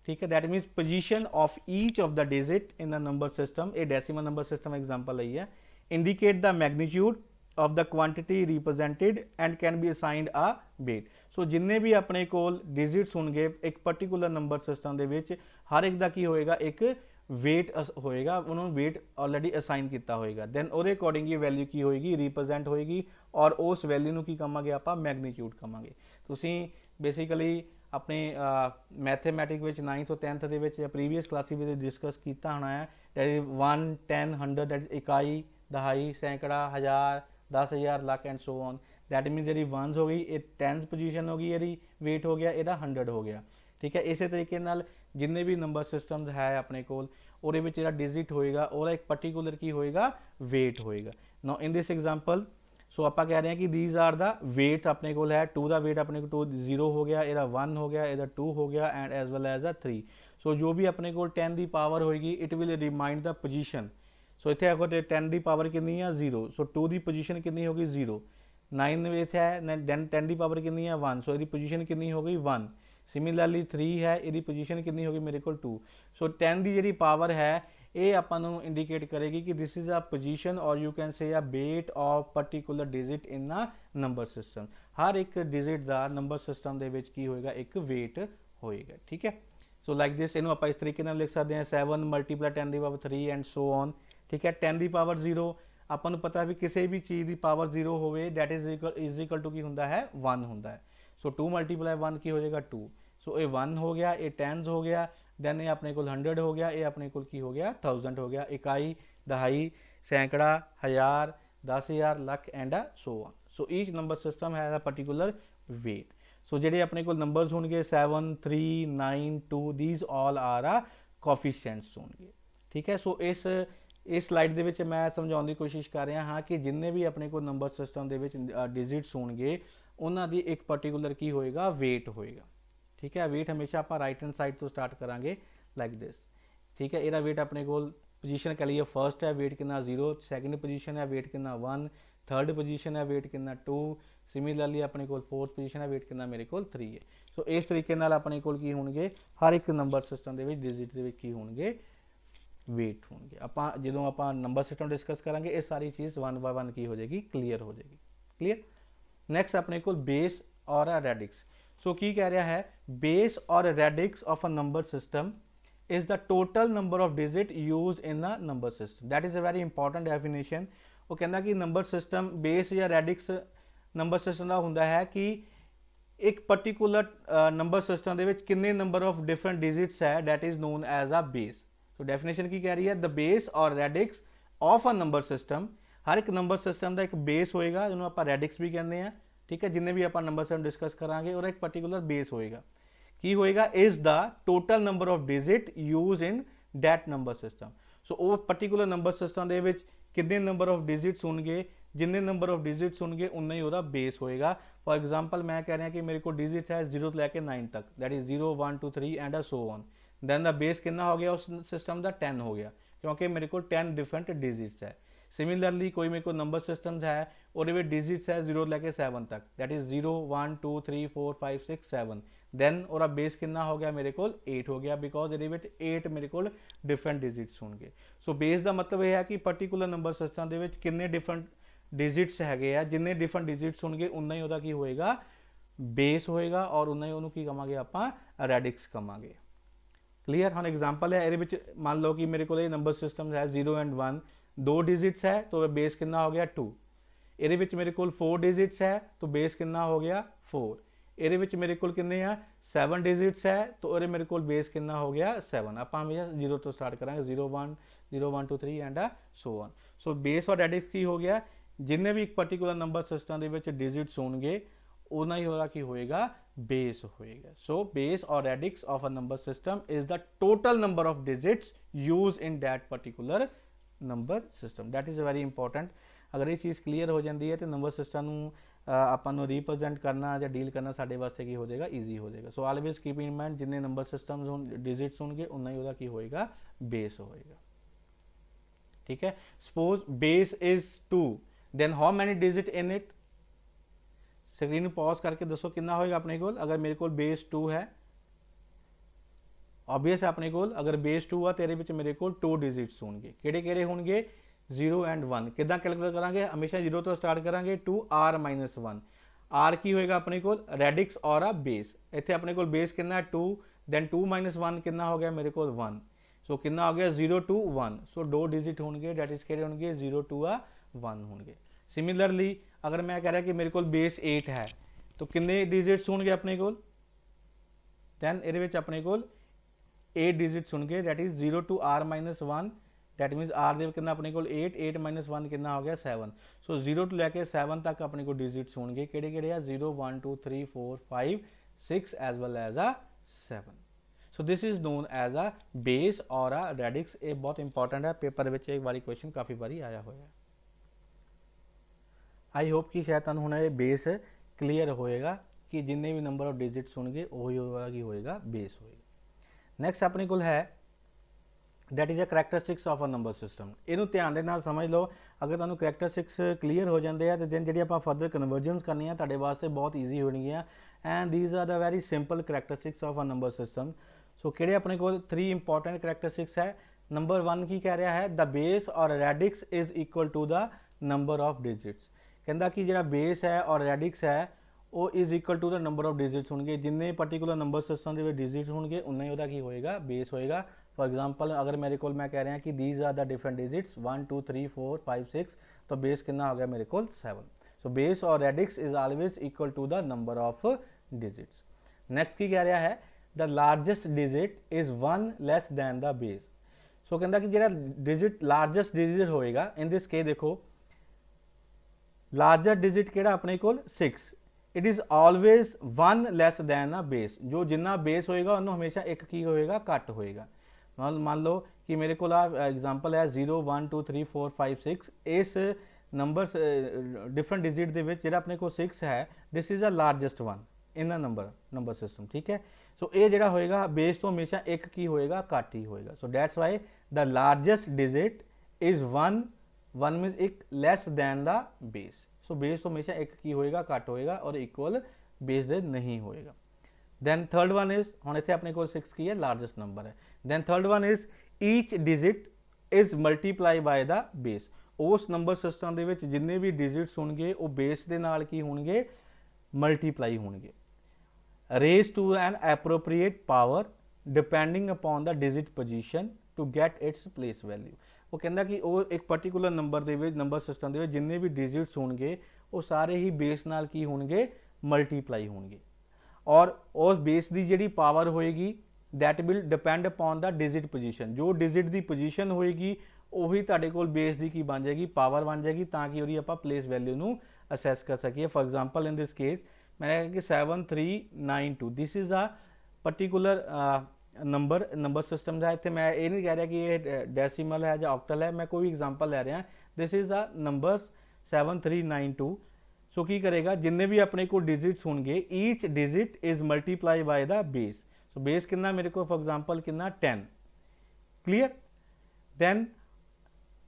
ठीक है, that means position of each of the digit in the number system, a decimal number system example आई है, indicate the magnitude of the quantity represented and can be assigned a weight. So जिन्ने भी अपने कोल डिजिट्स होंगे एक particular number system दे विच हर एक दा की होएगा एक वेट होएगा, उन्होंने वेट ऑलरेडी असाइन किया होएगा, दैन वो अकॉर्डिंग ये वैल्यू की होएगी रिप्रजेंट होएगी और उस वैल्यू ਨੂੰ ਕੀ ਕਵਾਂਗੇ ਆਪਾਂ मैग्नीट्यूड ਕਵਾਂਗੇ। ਤੁਸੀਂ बेसिकली अपने मैथेमैटिक ਵਿੱਚ 9th और 10th ਦੇ ਵਿੱਚ प्रीवियस क्लासेस ਵਿੱਚ डिस्कस ਕੀਤਾ होना है, दैट इज 1 10 100 दैट इज इकाई दहाई सैकड़ा हज़ार 10,000 lakh and so on. That mean जी वनस हो गई, ये 10th पोजीशन हो गई, ये वेट हो गया, यदा 100 हो गया। ठीक है, इस तरीके नाल जिन्ने भी नंबर सिस्टम्स है अपने कोल ਉਹਦੇ ਵਿੱਚ ਜਿਹੜਾ डिजिट होएगा ਉਹਦਾ एक पर्टिकुलर की होएगा वेट होएगा। Now in this example so आप कह रहे हैं कि दीज आर द वेट अपने को है, 2 का वेट अपने को 0 हो गया, ਇਹਦਾ 1 हो गया, ਇਹਦਾ 2 हो गया and as well as 3। So जो भी अपने को 10 की पावर होएगी it will remind the position. So इतने अगर 10 की पावर कितनी है 0, सो 2 की पोजीशन कितनी होगी 0, 9 इतने है 10 की पावर कितनी है 1, सो इसकी पोजीशन कितनी हो गई 1। सिमिलरली 3 है, इसकी पोजीशन कितनी होगी मेरे को 2। सो 10 की जी पावर है ये आपां नूं इंडिकेट करेगी कि दिस इज़ अ पोजीशन और you can say a weight of particular digit in a number system. हर एक डिजिट का नंबर सिस्टम दे विच की होएगा एक वेट होएगा। ठीक है, सो लाइक दिस इनू आपां इस तरीके नाल लिख सकते हैं 7 मल्टीप्लाई 10 की पावर 3 एंड सो ऑन। ठीक है, 10 की पावर 0 आपां नूं पता भी किसी भी चीज़ की पावर 0 होवे दैट इज इक्वल टू की हुंदा है 1 हुंदा है। सो 2 मल्टीप्लाई 1 की हो जाएगा 2। सो ये 1 हो गया, ये 10 हो गया, दैन ये अपने को 100 हो गया, ये अपने को की हो गया 1000 हो गया, इकाई दहाई सैकड़ा हज़ार 10,000 lakh and so on. So each number system है पर्टिकुलर वेट। सो जेडे अपने को नंबर्स होंगे 7 3 9 2 दीज ऑल आर कोफिशिएंट्स होंगे। ठीक है, सो इस स्लाइड ਦੇ ਵਿੱਚ मैं समझाने की कोशिश कर रहा हाँ कि जिन्ने भी अपने को नंबर सिस्टम ਦੇ ਵਿੱਚ डिजिट्स होंगे उन्हों की एक पर्टिकुलर की होएगा वेट होएगा। ठीक है, वेट हमेशा आप राइट हैंड साइड तो स्टार्ट करांगे लाइक दिस। ठीक है, यदा वेट अपने को पोजीशन कह लीजिए फर्स्ट है, वेट कितना 0, सैकेंड पोजीशन है, वेट कितना 1, थर्ड पोजीशन है, वेट कितना 2, सिमिलरली अपने को फोर्थ पोजीशन है, वेट कितना मेरे को 3 है। सो इस तरीके नाल अपने को की होणगे हर एक नंबर सिस्टम के डिजिट के की होणगे वेट होंगे। आप जो आप नंबर सिस्टम डिस्कस करेंगे ये सारी चीज़ 1 बाय 1 की हो जाएगी, क्लीयर हो जाएगी। क्लीयर। नैक्सट अपने को बेस और अ रेडिक्स। सो की कह रहा है बेस और radix of a number system is the total number of digit use in a number system. That is a very important definition. वो कहना कि नंबर सिस्टम बेस या रेडिक्स नंबर सिस्टम का होंदा है कि एक पर्टिकुलर नंबर सिस्टम के कितने नंबर ऑफ डिफरेंट डिजिट्स है, that is known as a base. तो डेफिनेशन की कह रही है द बेस और radix of a number system. हर एक नंबर सिस्टम का एक बेस होएगा जिन्होंने आप रेडिक्स भी कहते हैं, ठीक है, जिन्हें भी आप नंबर सिस्टम डिस्कस करांगे और एक पर्टिकुलर बेस होएगा की होएगा is the total number of digit use in that number system. So वो पर्टिकुलर नंबर सिस्टम के विच कितने नंबर ऑफ डिजिट्स होंगे, जिन्ने नंबर ऑफ डिजिट्स होंगे उन्ना ही वो बेस होएगा। फॉर एग्जाम्पल मैं कह रहा कि मेरे को डिजिट है 0 to लैके 9 तक, that is 0 1 2 3 and a so on. Then the base कितना हो गया उस सिस्टम का 10 हो गया, क्योंकि मेरे को 10 डिफरेंट डिजिट्स है। सिमिलरली कोई मेरे को नंबर सिस्टम्स है और डिजिट्स है 0 लैके 7 तक, दैट इज 0 1 2 3 4 5 6 7। दैन और बेस कितना हो गया मेरे को 8 हो गया, बिकॉज ये 8 मेरे को डिफरेंट डिजिट्स होंगे। सो बेस का मतलब यह है कि पर्टिकुलर नंबर सिस्टम के कितने डिफरेंट डिजिट्स है, जिन्ने डिफरेंट डिजिट्स होंगे उन्ना ही की होएगा बेस होएगा और उन्ना ही उन्होंने की कहांगे आप रेडिक्स कहांगे। क्लीयर। हम एग्जाम्पल है ये मान लो कि मेरे को नंबर सिस्टम है 0 एंड 1, 2 डिजिट्स है तो बेस कितना हो गया 2। ये मेरे को 4 डिजिट्स है तो बेस कितना हो गया 4। ये मेरे को कितने हैं 7 डिजिट्स है तो ये मेरे को बेस कितना हो गया 7। आप हमेशा 0 तो स्टार्ट करेंगे 0 1 0 1 2 3 and so on. So base और रेडिक्स की हो गया जिन्हें भी एक पर्टिकुलर नंबर सिस्टम के डिजिट्स होंगे उतना ही होगा कि होएगा बेस होएगा। सो बेस और radix of a number system is the total number of digits use in that particular number system. That is very important. अगर ये चीज़ क्लीयर हो जाती है तो नंबर सिस्टम ਆਪਾਂ ਨੂੰ रिप्रजेंट करना या डील करना साढ़े वास्ते की हो जाएगा ईजी हो जाएगा। So always keep in mind जिन्ने नंबर सिस्टम्स हो डिजिट्स होंगे उतना ही होगा की होएगा बेस होएगा। ठीक है। Suppose base is 2, then how many digit in it. Screen pause करके दसो कितना होएगा अपने को। अगर मेरे को बेस 2 है, ऑब्वियस है अपने को अगर बेस 2 है तेरे विच मेरे को 2 डिजिट्स होंगे, किहड़े-किहड़े होंगे 0 एंड 1। किदां कैलकुलेट करांगे, हमेशा 0 तो स्टार्ट करांगे 2r - 1। r की होएगा अपने को रेडिक्स और आ बेस। इत्थे अपने को बेस कितना है 2, दैन 2 - 1 कितना हो गया मेरे को 1। सो कितना हो गया 0 to 1। सो 2 डिजिट होंगे, डैट इज किहड़े होंगे 0 to 1 होंगे। सिमिलरली अगर मैं कह रहा कि मेरे को बेस 8 है तो कितने डिजिट्स होंगे अपने को, दैन ये अपने को 8 डिजिट्स होंगे, that is 0 to r - 1। That means r दे कितना अपने को 8, 8 - 1 कितना हो गया 7। सो 0 to लैके 7 तक अपने को डिजिट्स होंगे, किहड़े-किहड़े 0 1 2 3 4 5 6 as well as 7। So this is known as base और रेडिक्स। ये बहुत इंपॉर्टेंट है, पेपर में एक बारी क्वेश्चन काफ़ी बारी आया हुआ है। आई होप कि शायद तुहानूं हुण ये बेस क्लीयर होएगा कि जिन्ने भी नंबर ऑफ डिजिट्स होंगे वही होगा कि होएगा बेस होएगा। नैक्सट अपने को है that is a characteristics of a number system. इनू ध्यान दे नाल समझ लो। अगर तुहानूं करैक्टरिस्टिक्स क्लीयर हो जाते हैं तो दैन जी आप फर्दर कन्वर्जनस करनी है तुहाडे वास्ते बहुत ईजी होणगियां। And these are the very simple characteristics of a number system. So किहड़े अपने को 3 इंपॉर्टेंट करैक्टरिस्टिक्स है। नंबर 1 की कह रहा है द बेस और radix is equal to the number of digits. कहता कि जो बेस है और रेडिक्स है वो is equal to the number of digits होंगे, जिन्ने पर्टिकुलर नंबर सिस्टम के डिजिट्स होंगे उन्ना ही की होएगा बेस होएगा। फॉर एग्जाम्पल अगर मेरे को मैं कह रहा कि these are the different digits 1 2 3 4 5 6 तो बेस कितना हो गया मेरे को 7। सो बेस और radix is always equal to the number of digits. Next की कह रहा है the largest digit is 1 less than the base. So कहता कि जो डिजिट लार्जेस्ट डिजिट होएगा इन दिस के देखो लार्जर डिजिट केड़ा अपने को 6। It is always 1 less then a base. जो जिन्ना बेस होएगा उन्होंने हमेशा एक की होएगा घट होएगा। मान लो कि मेरे को एग्जाम्पल है 0 1 2 3 4 5 6। इस नंबर डिफरेंट डिजिट के जो अपने को 6 है this is a largest one in a number system. ठीक है। सो ये जोड़ा होएगा बेस तो हमेशा एक की होएगा घट ही होएगा। So that's why the largest digit is 1, 1 mean एक less than the base. So base तो हमेशा एक की होएगा, घट होएगा और इक्वल बेस दे नहीं होएगा। then third one is ਹੁਣ ਇੱਥੇ ਆਪਣੇ ਕੋਲ 6 ਕੀ ਹੈ, ਲਾਰਜੈਸਟ ਨੰਬਰ ਹੈ। then third one is each digit is multiply by the base। ਉਸ ਨੰਬਰ ਸਿਸਟਮ ਦੇ ਵਿੱਚ ਜਿੰਨੇ ਵੀ ਡਿਜਿਟਸ ਹੋਣਗੇ ਉਹ ਬੇਸ ਦੇ ਨਾਲ ਕੀ ਹੋਣਗੇ, ਮਲਟੀਪਲਾਈ ਹੋਣਗੇ। raised to an appropriate power depending upon the digit position to get its place value। ਉਹ ਕਹਿੰਦਾ ਕਿ ਉਹ ਇੱਕ ਪਾਰਟਿਕੂਲਰ ਨੰਬਰ ਦੇ ਵਿੱਚ, ਨੰਬਰ ਸਿਸਟਮ ਦੇ ਵਿੱਚ ਜਿੰਨੇ ਵੀ ਡਿਜਿਟਸ ਹੋਣਗੇ ਉਹ ਸਾਰੇ ਹੀ ਬੇਸ ਨਾਲ ਕੀ ਹੋਣਗੇ, ਮਲਟੀਪਲਾਈ ਹੋਣਗੇ। और उस बेस की जी पावर होएगी that will depend upon the digit position. जो डिजिट की पोजीशन होएगी उही तुहाडे कोल बेस की की बन जाएगी, पावर बन जाएगी, ताकि उहदी आपां प्लेस वैल्यू नूं असैस कर सकीए। For example in this case मैंने कहा कि 7392 this is a particular number system है। इत्थे मैं ये नहीं कह रहा कि ये डेसीमल है या ऑक्टल है, मैं कोई एग्जाम्पल लै रहा। This is the number 7392। So की करेगा, जिन्ने भी अपने को डिजिट्स होंगे each digit is multiply by the base. So base कितना मेरे को, फॉर एग्जांपल कितना 10, क्लियर। Then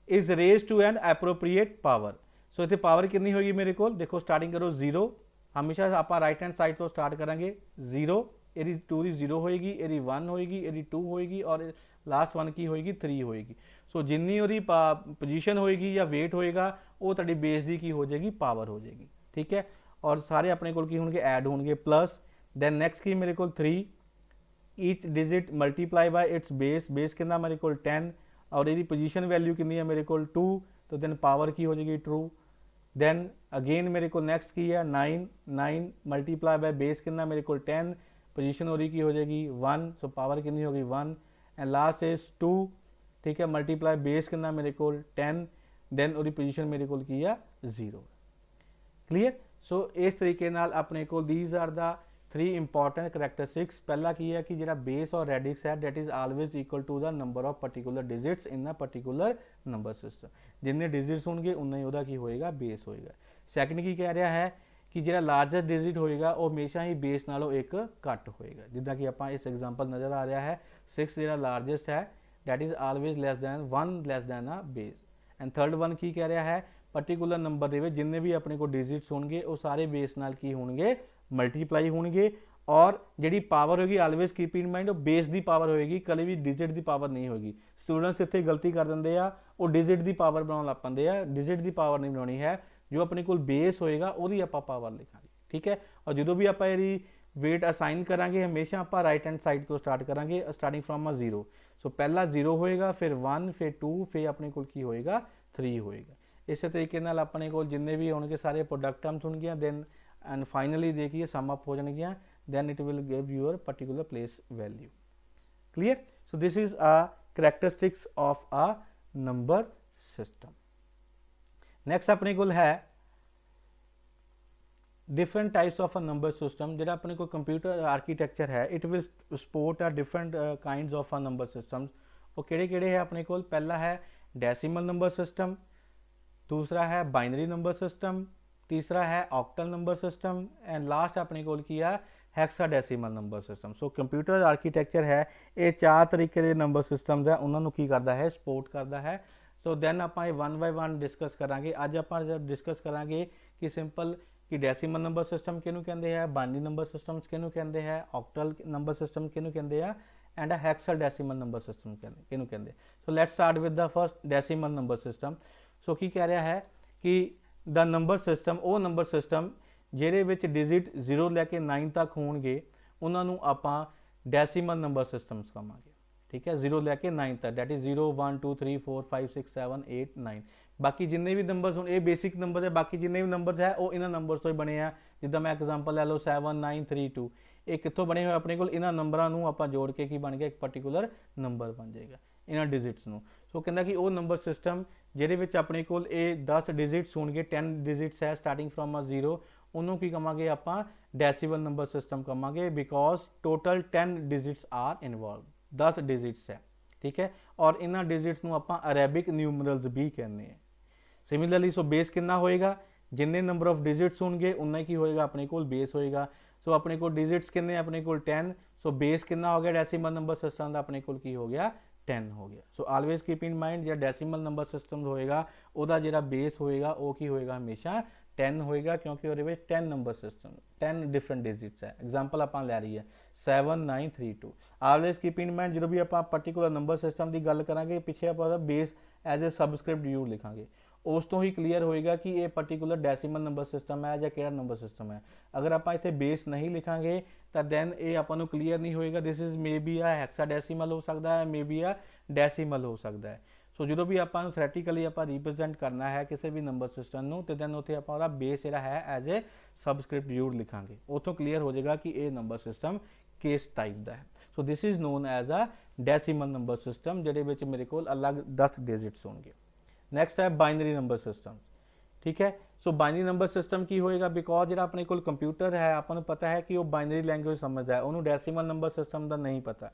is raise to an appropriate power. So इतने पावर कितनी होगी मेरे को, देखो स्टार्टिंग करो 0, हमेशा आप राइट हैंड साइड तो स्टार्ट करेंगे 0, एरी 2 की 0 होएगी, एरी 1 होएगी, एरी 2 होएगी और लास्ट 1 की होएगी 3 होएगी। सो जिन्नी उहदी पोजीशन होएगी या वेट होएगा वो तुहाडी बेस की हो जाएगी, पावर हो जाएगी, ठीक है। और सारे अपने को होंगे ऐड होंगे प्लस। दैन नैक्सट की मेरे को 3, each digit multiply by it's base. Base कितना मेरे को 10 और ये पोजीशन वैल्यू कितनी है मेरे को 2, तो देन पावर की हो जाएगी ट्रू। देन अगेन मेरे को नेक्स्ट की है 9, 9 मल्टीप्लाई बाय बेस कितना मेरे को 10, पोजीशन हो रही की हो जाएगी 1, सो पावर कितनी होगी 1। एंड लास्ट इज 2, ठीक है, मल्टीप्लाई बेस कितना मेरे को 10, देन उहदी पोजीशन मेरे को की है 0, क्लीयर। सो इस तरीके नाल अपने को these are the 3 important characteristics. पहला की है कि जिहड़ा बेस और रेडिक्स है that is always equal to the number of particular digits in a particular number system. जिन्ने डिजिट्स होंगे उन्ना ही उहदा की होएगा, बेस होएगा। सैकेंड की कह रहा है कि जिहड़ा लार्जेस्ट डिजिट होएगा वो हमेशा ही बेस नालों एक घट होएगा। जिद्दां कि आपां इस एग्जाम्पल नज़र आ रहा है 6 जिहड़ा लार्जेस्ट है that is always less than 1 less then a base. And third one की कह रहा है पर्टिकुलर नंबर दे विच जिन्ने भी अपने को डिजिट्स होंगे वो सारे बेस नाल की होंगे, मल्टीप्लाई होंगे। और जिहड़ी पावर होगी ऑलवेज कीप इन माइंड वो बेस की पावर होएगी, कभी भी डिजिट की पावर नहीं होगी। स्टूडेंट्स इत्थे गलती कर दिंदे आ, वो डिजिट की पावर बनाउण लग पैंदे आ। डिजिट की पावर नहीं बनानी है, जो अपने को बेस होएगा उहदी आपां पावर लिखांगे, ठीक है। और जो भी आपां इहदी वेट असाइन करांगे हमेशा आपां राइट हैंड साइड तो स्टार्ट करांगे, स्टार्टिंग फ्रॉम अ 0। सो पहला 0 होएगा, फिर 1, फिर 2, फिर अपने को की होएगा 3 होएगा। इस तरीके नाल अपने को जिन्ने भी होंगे सारे प्रोडक्ट टर्म्स होंगे, देन एंड फाइनली देखिए सम अप हो जाएगी, then it will give your particular place value, clear. So this is a characteristics of a number system. Next अपने को है different types of a number system. जो अपने को कंप्यूटर आर्कीटैक्चर है it will support a different kinds of a number system. वो किहड़े है अपने को, पहला है डेसिमल नंबर सिस्टम, दूसरा है बाइनरी नंबर सिस्टम, तीसरा है octal number system and last अपने को किया हैक्साडेसिमल number system. So computer architecture है ये 4 तरीके के नंबर सिस्टम्स है उन्होंने की करता है, सपोर्ट करता है। सो दैन आप 1 बाय 1 डिस्कस करांगे। अज आप डिस्कस करांगे कि सिंपल कि डेसिमल नंबर सिस्टम किहनूं कहंदे हैं, बाइनरी नंबर सिस्टम्स किहनूं कहंदे हैं, ऑक्टल नंबर सिस्टम किहनूं कहंदे हैं एंड हेक्साडेसिमल नंबर सिस्टम किहनूं कहंदे। So let's start with the first decimal number system. So की कह रहा है कि द नंबर सिस्टम वो नंबर सिस्टम जिहदे विच डिजिट 0 लैके 9 तक होणगे उन्होंने आपां डेसिमल नंबर सिस्टम्स कहांगे, ठीक है। 0 लैके 9 तक दैट इज 0 1 2 3 4 5 6 7 8 9। बाकी जिन्ने भी नंबर्स होने ये बेसिक नंबर है, बाकी जिन्ने भी नंबर्स है वो इन्हां नंबर्स तो ही बने हैं। जिद्दां मैं एग्जांपल लै लो 7 9 3 2, ये कित्थों बने हुए अपने को, इन्हां नंबरां नूं आपां जोड़ के की बन गया एक पर्टिकुलर नंबर बन जाएगा इन्हां डिजिट्स नूं। सो कहंदा कि वो नंबर सिस्टम जिहदे विच अपने कोल 10 डिजिट्स होणगे, 10 डिजिट्स है स्टार्टिंग फ्रॉम अ 0, उन्होंने की कहांगे आपां डेसिमल नंबर सिस्टम कहांगे, because total 10 digits are involve, 10 digits है, ठीक है। और इन्हां डिजिट्स नूं आपां अरेबिक न्यूमरल्स भी कहने हैं। सिमिलरली सो बेस कितना होएगा, जिन्ने नंबर ऑफ डिजिट्स होंगे उन्ना ही होएगा अपने कोल बेस होएगा। सो अपने को डिजिट्स कितने अपने को 10, सो बेस कितना हो गया डेसिमल नंबर सिस्टम का अपने को की हो गया 10 हो गया। So always keep in mind जो डेसिमल नंबर सिस्टम होएगा ਉਹਦਾ ਜਿਹੜਾ बेस होएगा ਉਹ ਕੀ ਹੋਏਗਾ हमेशा 10 होएगा, क्योंकि ਉਹਦੇ ਵਿੱਚ 10 नंबर सिस्टम 10 डिफरेंट डिजिट्स है। एग्जाम्पल ਆਪਾਂ ਲੈ ਰਹੀ है 7932। ऑलवेज कीप इन माइंड ਜਦੋਂ ਵੀ ਆਪਾਂ ਪਾਰਟਿਕੂਲਰ ਨੰਬਰ ਸਿਸਟਮ ਦੀ ਗੱਲ ਕਰਾਂਗੇ ਪਿੱਛੇ ਆਪਾਂ ਉਹਦਾ बेस एज ए सबस्क्रिप्ट यू लिखांगे, ਉਸ ਤੋਂ ਹੀ ਕਲੀਅਰ ਹੋਏਗਾ ਕਿ ਇਹ ਪਾਰਟਿਕੂਲਰ ਡੈਸੀਮਲ ਨੰਬਰ ਸਿਸਟਮ ਹੈ ਜਾਂ ਕਿਹੜਾ ਨੰਬਰ ਸਿਸਟਮ ਹੈ। ਅਗਰ ਆਪਾਂ ਇੱਥੇ ਬੇਸ ਨਹੀਂ ਲਿਖਾਂਗੇ ਤਾਂ ਦੈਨ ਇਹ ਆਪਾਂ ਨੂੰ ਕਲੀਅਰ ਨਹੀਂ ਹੋਏਗਾ। ਦਿਸ ਇਜ਼ ਮੇ ਬੀ ਆ ਹੈਕਸਾਡੈਸੀਮਲ ਹੋ ਸਕਦਾ ਹੈ, ਮੇ ਬੀ ਆ ਡੈਸੀਮਲ ਹੋ ਸਕਦਾ ਹੈ। ਸੋ ਜਦੋਂ ਵੀ ਆਪਾਂ ਨੂੰ ਥਿਓਰੈਟੀਕਲੀ ਆਪਾਂ ਰਿਪਰੈਜ਼ੈਂਟ ਕਰਨਾ ਹੈ ਕਿਸੇ ਵੀ ਨੰਬਰ ਸਿਸਟਮ ਨੂੰ ਤੇ ਦੈਨ ਉੱਥੇ ਆਪਾਂ ਉਹਦਾ ਬੇਸ ਜਿਹੜਾ ਹੈ ਐਜ਼ ਏ ਸਬਸਕ੍ਰਿਪਟ ਯੂਡ ਲਿਖਾਂਗੇ, ਉੱਥੋਂ ਕਲੀਅਰ ਹੋ ਜਾਏਗਾ ਕਿ ਇਹ ਨੰਬਰ ਸਿਸਟਮ ਕਿਸ ਟਾਈਪ ਦਾ ਹੈ। So this is known as a decimal number system ਜਿਹਦੇ ਵਿੱਚ ਮੇਰੇ ਕੋਲ ਅਲੱਗ 10 ਡਿਜਿਟਸ ਹੋਣਗੇ। ਨੈਕਸਟ ਹੈ ਬਾਈਨਰੀ ਨੰਬਰ ਸਿਸਟਮ। ਠੀਕ ਹੈ, ਸੋ ਬਾਈਨਰੀ ਨੰਬਰ ਸਿਸਟਮ ਕੀ ਹੋਏਗਾ, ਬਿਕੋਜ਼ ਜਿਹੜਾ ਆਪਣੇ ਕੋਲ ਕੰਪਿਊਟਰ ਹੈ ਆਪਾਂ ਨੂੰ ਪਤਾ ਹੈ ਕਿ ਉਹ ਬਾਈਨਰੀ ਲੈਂਗੁਏਜ ਸਮਝਦਾ ਹੈ, ਉਹਨੂੰ ਡੈਸੀਮਲ ਨੰਬਰ ਸਿਸਟਮ ਦਾ ਨਹੀਂ ਪਤਾ।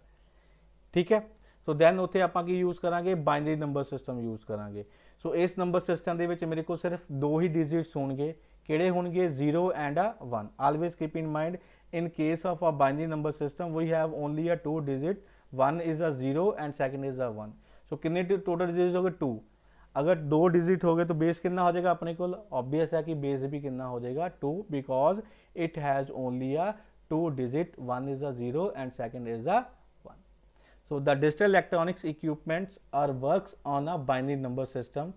ਠੀਕ ਹੈ, ਸੋ ਦੈਨ ਉੱਥੇ ਆਪਾਂ ਕੀ ਯੂਜ਼ ਕਰਾਂਗੇ, ਬਾਈਨਰੀ ਨੰਬਰ ਸਿਸਟਮ ਯੂਜ਼ ਕਰਾਂਗੇ। ਸੋ ਇਸ ਨੰਬਰ ਸਿਸਟਮ ਦੇ ਵਿੱਚ ਮੇਰੇ ਕੋਲ ਸਿਰਫ 2 ਹੀ ਡਿਜਿਟਸ ਹੋਣਗੇ, ਕਿਹੜੇ ਹੋਣਗੇ 0 and 1। Always keep in mind in case of a binary number system we have only a 2 digit, one is a 0 and second is a 1। so कितने टोटल डिजिट हो गए 2। अगर 2 डिजिट हो गए तो बेस कितना हो जाएगा अपने को, ऑब्वियस है कि बेस भी कितना हो जाएगा 2, because it has only a 2 digit, one is a 0 and second is a 1। so the digital electronics equipments are works on a binary number system,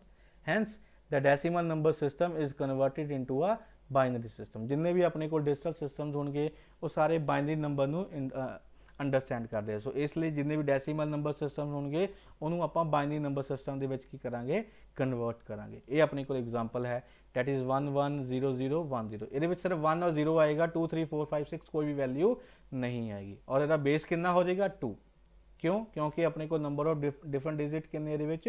hence the decimal number system is converted into a binary system. ਜਿੰਨੇ ਵੀ ਆਪਣੇ ਕੋਲ digital systems ਹੋਣਗੇ ਉਹ ਸਾਰੇ binary number ਨੂੰ understand ਕਰਦੇ ਆ। ਸੋ ਇਸ ਲਈ ਜਿੰਨੇ ਵੀ ਡੈਸੀਮਲ ਨੰਬਰ ਸਿਸਟਮ ਹੋਣਗੇ ਉਹਨੂੰ ਆਪਾਂ ਬਾਈਨਰੀ ਨੰਬਰ ਸਿਸਟਮ ਦੇ ਵਿੱਚ ਕੀ ਕਰਾਂਗੇ, ਕਨਵਰਟ ਕਰਾਂਗੇ। ਇਹ ਆਪਣੇ ਕੋਲ ਐਗਜ਼ਾਮਪਲ ਹੈ ਡੈਟ ਇਜ਼ 110010। ਇਹਦੇ ਵਿੱਚ ਸਿਰਫ 1 और 0 ਆਏਗਾ, 2 3 4 5 6 ਕੋਈ ਵੀ ਵੈਲਿਊ ਨਹੀਂ ਆਏਗੀ। ਔਰ ਇਹਦਾ ਬੇਸ ਕਿੰਨਾ ਹੋ ਜਾਏਗਾ 2। ਕਿਉਂ, ਕਿਉਂਕਿ ਆਪਣੇ ਕੋਲ ਨੰਬਰ ਆਫ ਡਿਫਰੈਂਟ ਡਿਜਿਟ ਕਿੰਨੇ ਇਹਦੇ ਵਿੱਚ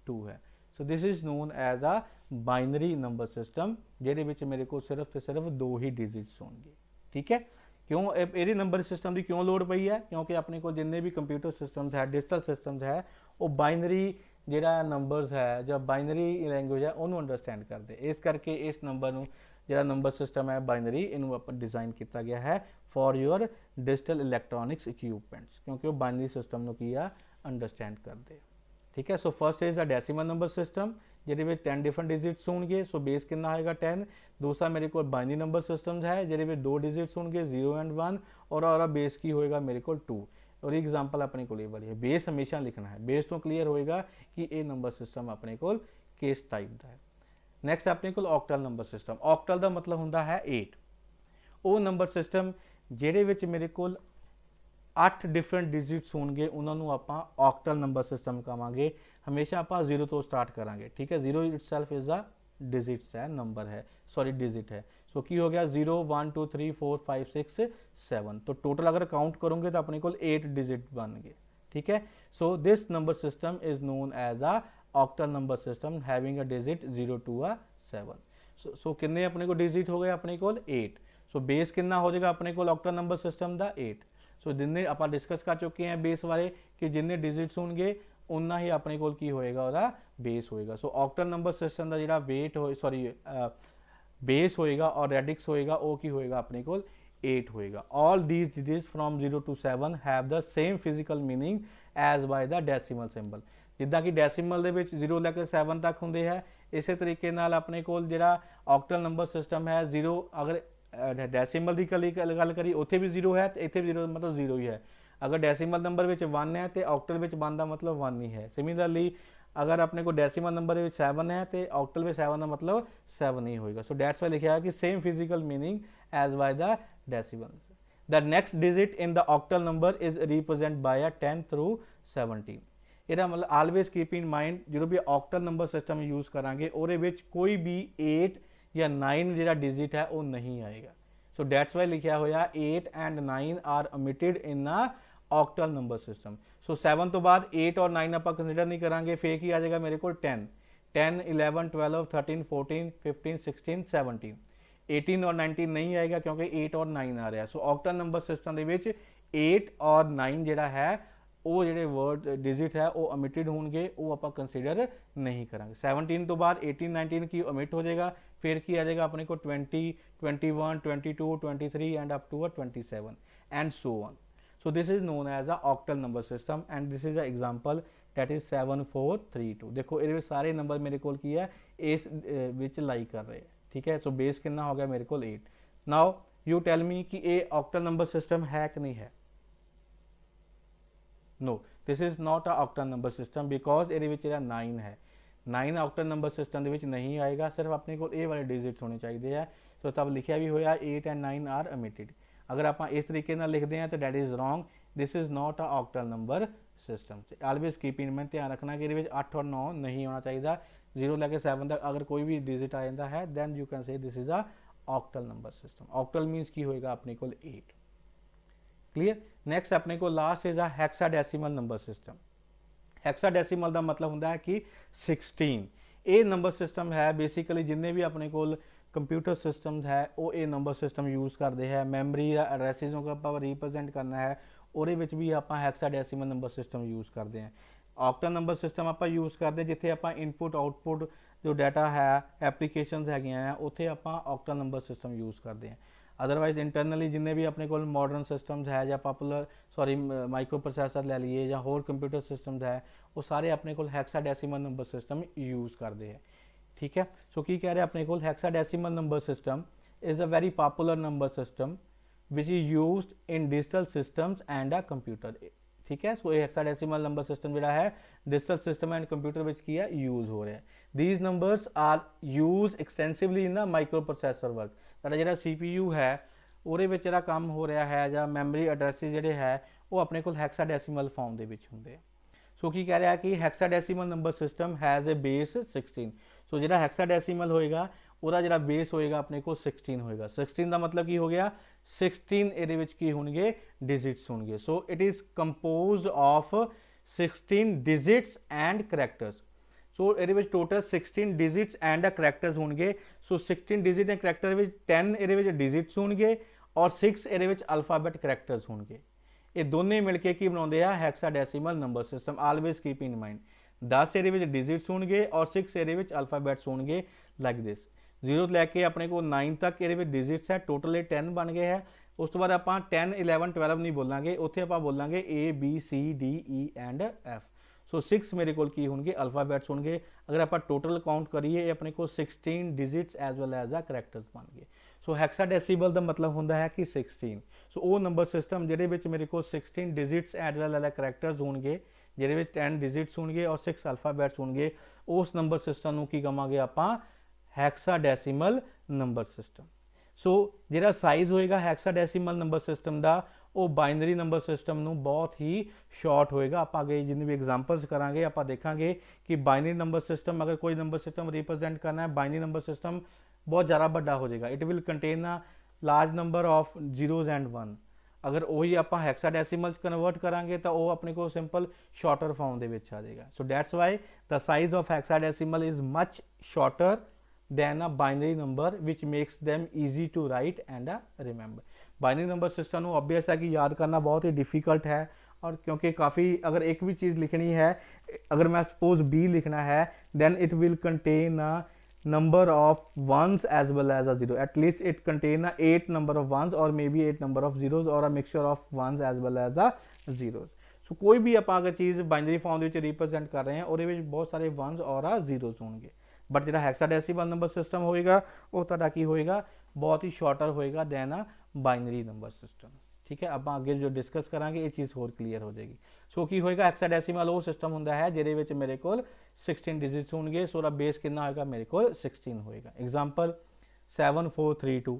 2 ਹੈ। So this is known as a binary number system, ਜਿਹਦੇ ਵਿੱਚ ਮੇਰੇ ਕੋਲ ਸਿਰਫ ਤੇ ਸਿਰਫ 2 ਹੀ ਡਿਜਿਟਸ ਹੋਣਗੇ। ਠੀਕ ਹੈ, ਕਿਉਂ ਇਹਦੀ ਨੰਬਰ ਸਿਸਟਮ ਦੀ ਕਿਉਂ ਲੋੜ ਪਈ ਹੈ, ਕਿਉਂਕਿ ਆਪਣੇ ਕੋਲ ਜਿੰਨੇ ਵੀ ਕੰਪਿਊਟਰ ਸਿਸਟਮਸ ਹੈ, ਡਿਜੀਟਲ ਸਿਸਟਮਸ ਹੈ, ਉਹ ਬਾਈਨਰੀ ਜਿਹੜਾ ਨੰਬਰਸ ਹੈ ਜਾਂ ਬਾਈਨਰੀ ਲੈਂਗੁਏਜ ਹੈ ਉਹਨੂੰ ਅੰਡਰਸਟੈਂਡ ਕਰਦੇ। ਇਸ ਕਰਕੇ ਇਸ ਨੰਬਰ ਨੂੰ ਜਿਹੜਾ ਨੰਬਰ ਸਿਸਟਮ ਹੈ ਬਾਈਨਰੀ, ਇਹਨੂੰ ਆਪਾਂ ਡਿਜ਼ਾਈਨ ਕੀਤਾ ਗਿਆ ਹੈ for your digital electronics equipments, क्योंकि वो बाइनरी सिस्टम ਨੂੰ ਕੀ ਆ ਅੰਡਰਸਟੈਂਡ ਕਰਦੇ। ठीक है, so first is a decimal number system ਜਿਹਦੇ ਵਿੱਚ 10 डिफरेंट डिजिट्स ਹੋਣਗੇ। सो बेस कितना आएगा 10। दूसरा मेरे को बाइनरी नंबर सिस्टम्स है ਜਿਹਦੇ ਵਿੱਚ 2 डिजिट्स होंगे 0 एंड 1, और बेस की होएगा मेरे को 2। और एग्जांपल अपने को ये वाली है, बेस हमेशा लिखना है, बेस तो क्लियर होएगा कि ये नंबर सिस्टम अपने को किस टाइप का है। नैक्सट अपने को ऑक्टल नंबर सिस्टम। ऑक्टल का मतलब होंदा है 8। वो नंबर सिस्टम ਜਿਹਦੇ ਵਿੱਚ ਮੇਰੇ ਕੋਲ 8 डिफरेंट डिजिट्स होंगे उन्होंने आप ऑक्टल नंबर सिस्टम कहांगे। हमेशा आप 0 तो स्टार्ट करांगे। ठीक है, 0 इटसेल्फ इज अ डिजिट्स है, नंबर है, सॉरी डिजिट है। सो की हो गया 0 1 2 3 4 5 6 7, तो टोटल अगर काउंट करोगे तो अपने को 8 डिजिट बन गए। ठीक है, so this number system is known as a octal number system having a digit 0 to 7। सो कितने अपने को डिजिट हो गए अपने को 8। सो बेस कितना हो जाएगा अपने को ऑक्टल नंबर सिस्टम का 8। सो जिन्ने आप डिस्कस कर चुके हैं बेस वाले कि जिन्ने डिजिट्स होंगे उन्ना ही अपने को की होएगा ਉਹਦਾ बेस होएगा। सो ऑक्टल नंबर सिस्टम का ਜਿਹੜਾ वेट हो सॉरी बेस होएगा और रेडिक्स होएगा वो की होएगा अपने को 8 होएगा। All these digits from 0 to 7 have the same physical meaning as by the decimal symbol. ਜਿੱਦਾਂ ਕਿ ਡੈਸੀਮਲ ਦੇ ਵਿੱਚ 0 ਲੈ ਕੇ 7 ਤੱਕ ਹੁੰਦੇ ਹੈ, ਇਸੇ ਤਰੀਕੇ ਨਾਲ ਆਪਣੇ ਕੋਲ ਜਿਹੜਾ ऑक्टल नंबर सिस्टम है 0 अगर डेसिमल की गल करी उत्थे भी 0 है, इत्थे भी 0 मतलब 0 ही है। अगर डेसिमल नंबर में 1 है तो ऑक्टल में 1 का मतलब 1 ही है। सिमिलरली अगर अपने को डेसिमल नंबर में 7 है तो ऑक्टल में 7 का मतलब 7 ही होगा। सो डैट्स वाई लिखा है कि same physical meaning as by the decimal. The next digit in the octal number is represent by 10 through 17। ਇਹਦਾ मतलब ऑलवेज कीप इन माइंड जो भी ऑक्टल नंबर सिस्टम यूज़ करांगे ਉਹਦੇ ਵਿੱਚ कोई भी 8 या 9 ਜਿਹੜਾ डिजिट है वो नहीं आएगा। सो डैट्स वाई लिखा होया 8 and 9 are omitted in a octal number system. So 7 तो बाद 8 और 9 आप कंसिडर नहीं करांगे, फिर की आ जाएगा मेरे को 10 11 12 13 14 15 16 17। 18 और 19 नहीं आएगा क्योंकि 8 और 9 आ रहा है। सो ऑक्टल नंबर सिस्टम के 8 और 9 ਜਿਹੜਾ है ਉਹ ਜਿਹੜੇ ਵਰਡ ਡਿਜਿਟ ਹੈ ਉਹ ਓਮਿਟਡ ਹੋਣਗੇ, ਉਹ ਆਪਾਂ ਕੰਸੀਡਰ ਨਹੀਂ ਕਰਾਂਗੇ। 17 ਤੋਂ ਬਾਅਦ 18 19 ਕੀ ਓਮਿਟ ਹੋ ਜਾਏਗਾ, ਫਿਰ ਕੀ ਆ ਜਾਏਗਾ ਆਪਣੇ ਕੋਲ 20 21 22 23 and up to 27 and so on. So this is known as a octal number system and this is a example that is 7432। देखो ये सारे नंबर मेरे को की है इस विच लाई कर रहे हैं, ठीक है। सो बेस कितना हो गया मेरे को 8। नाउ यू टेल मी कि ये ऑक्टल नंबर सिस्टम है कि नहीं है। No, this is not a octal number system because ये 9 है। 9 ऑक्टल नंबर सिस्टम नहीं आएगा, सिर्फ अपने को ए वाले डिजिट्स होने चाहिए है। सो तब लिखा भी होया 8 एंड 9 आर ओमिटेड। अगर आप इस तरीके ना लिखते हैं तो that is wrong, this is not a octal number system. Always keep in mind, ध्यान रखना कि 8 और 9 नहीं होना चाहिए। 0 लैके 7 तक अगर कोई भी डिजिट आ जाता है then you can say this is a octal number system. Octal means की होएगा अपने को 8। क्लियर। नैक्सट अपने को last is a hexadecimal number system. Hexadecimal का मतलब होंगे कि 16। ये नंबर सिस्टम है बेसिकली जिन्हें भी अपने को कंप्यूटर सिस्टम्स है वो ये नंबर सिस्टम यूज़ करते हैं। मैमरी या एड्रैसिस को आप रिप्रजेंट करना है और भी आप हेक्साडेसिमल नंबर सिस्टम यूज़ करते हैं। ऑक्टल नंबर सिस्टम आप यूज़ करते जिथे आप इनपुट आउटपुट जो डाटा है एप्लीकेशनस है उत्थे आप ऑक्टल नंबर सिस्टम यूज़ करते हैं। अदरवाइज इंटरनली जिन्हें भी अपने को मॉडर्न सिस्टम्स है या पॉपुलर सॉरी माइक्रो प्रोसैसर ले लीए या होर कंप्यूटर सिस्टम्स है वो सारे अपने को हेक्साडेसिमल नंबर सिस्टम यूज़ करते हैं, ठीक है। सो की कह रहे हैं अपने को hexadecimal number system is a very popular number system which is used in digital systems and a computer, ठीक है। सो हेक्साडेसिमल नंबर सिस्टम जो है डिजिटल सिस्टम एंड कंप्यूटर विच की है यूज हो रहा है। These numbers are use extensively in the microprocessor work. साडा जिहड़ा CPU है ਉਹਦੇ ਵਿੱਚ ਜਿਹੜਾ ਕੰਮ ਹੋ ਰਿਹਾ ਹੈ ਜਾਂ ਮੈਮਰੀ ਐਡਰੈਸਿਸ ਜਿਹੜੇ ਹੈ ਉਹ ਆਪਣੇ ਕੋਲ ਹੈਕਸਾਡੈਸੀਮਲ ਫਾਰਮ ਦੇ ਵਿੱਚ ਹੁੰਦੇ ਆ। ਸੋ ਕੀ ਕਹਿ ਰਿਹਾ ਕਿ hexadecimal number system has a base 16। So ਜਿਹੜਾ ਹੈਕਸਾਡੈਸੀਮਲ ਹੋਏਗਾ ਉਹਦਾ ਜਿਹੜਾ ਬੇਸ ਹੋਏਗਾ ਆਪਣੇ ਕੋਲ 16 ਹੋਏਗਾ। 16 ਦਾ ਮਤਲਬ ਕੀ ਹੋ ਗਿਆ 16 ਇਹਦੇ ਵਿੱਚ ਕੀ ਹੋਣਗੇ ਡਿਜਿਟਸ ਹੋਣਗੇ। So it is composed of 16 digits and characters. So ये टोटल 16 डिजिट्स एंड करैक्टर्स होंगे। सो 16 डिजिट एंड करैक्टर 10 ये डिजिट्स होंगे और 6 ये अल्फाबैट करैक्टर्स होंगे। ये दोनों मिलकर की बनाते हैं hexadecimal number system. Always keep in mind 10 ये डिजिट्स होंगे और 6 ये अल्फाबैट्स होंगे लाइक दिस। 0 लैके अपने को 9 तक ये डिजिट्स है, टोटल 10 बन गए हैं। उस तो बाद आप 10 11 12 नहीं बोलेंगे, उत्थे आप बोलेंगे ABCDE एंड F। सो 6 मेरे को होंगे अल्फाबैट्स होंगे। अगर आप टोटल काउंट करिए अपने को 16 डिजिट्स एज वेल एज आ करैक्टर्स बन गए। सो हेक्साडेसिमल का मतलब होंगे है कि 16। सो वो नंबर सिस्टम जिहदे मेरे को 16 digits as well as characters होंगे, जिहदे 10 डिजिट्स होंगे और 6 अल्फाबैट्स होंगे, उस नंबर सिस्टम को की कहांगे आप हेक्साडेसिमल नंबर सिस्टम। सो जिहड़ा साइज़ होएगा हेक्साडेसिमल नंबर सिस्टम का वो बाइनरी नंबर सिस्टम ਨੂੰ बहुत ही शॉर्ट होएगा। आप आगे जिन्हें भी एग्जाम्पल्स करांगे आप देखेंगे कि बाइनरी नंबर सिस्टम अगर कोई नंबर सिस्टम रिप्रजेंट करना है बाइनरी नंबर सिस्टम बहुत ज़्यादा बड़ा हो जाएगा। It will contain a large number of zeros and 1। अगर वही आप हेक्साडेसिमल कन्वर्ट करांगे तो वो अपने को सिंपल शॉर्टर फॉर्म के आ जाएगा। So that's why the size of hexadecimal is much shorter than a binary number which makes them easy to write and remember. Binary number system को ऑब्वियस है कि याद करना बहुत ही डिफ़िकल्ट है और क्योंकि काफ़ी अगर एक भी चीज़ लिखनी है, अगर मैं सपोज B लिखना है then it will contain a number of ones as well as a zero. At least it contain a 8 number of ones or may be 8 number of zeros or a mixture of ones as well as a zeros. So कोई भी आप अगर चीज़ binary form represent कर रहे हैं और बहुत सारे वंस और आ जीरोज होंगे। बट जो हेक्साडेसिमल नंबर सिस्टम होएगा वो तुहाडा की होएगा बहुत ही शॉर्टर होएगा then a binary number system, ठीक है। आप आगे जो डिस्कस करांगे ये चीज़ होर क्लीयर हो जाएगी। सो की होएगा हेक्साडेसिमल वो सिस्टम होंदा है जिहदे मेरे को 16 डिजिट्स होंगे। सो बेस कितना होएगा मेरे को 16 होएगा। एग्जाम्पल 7432,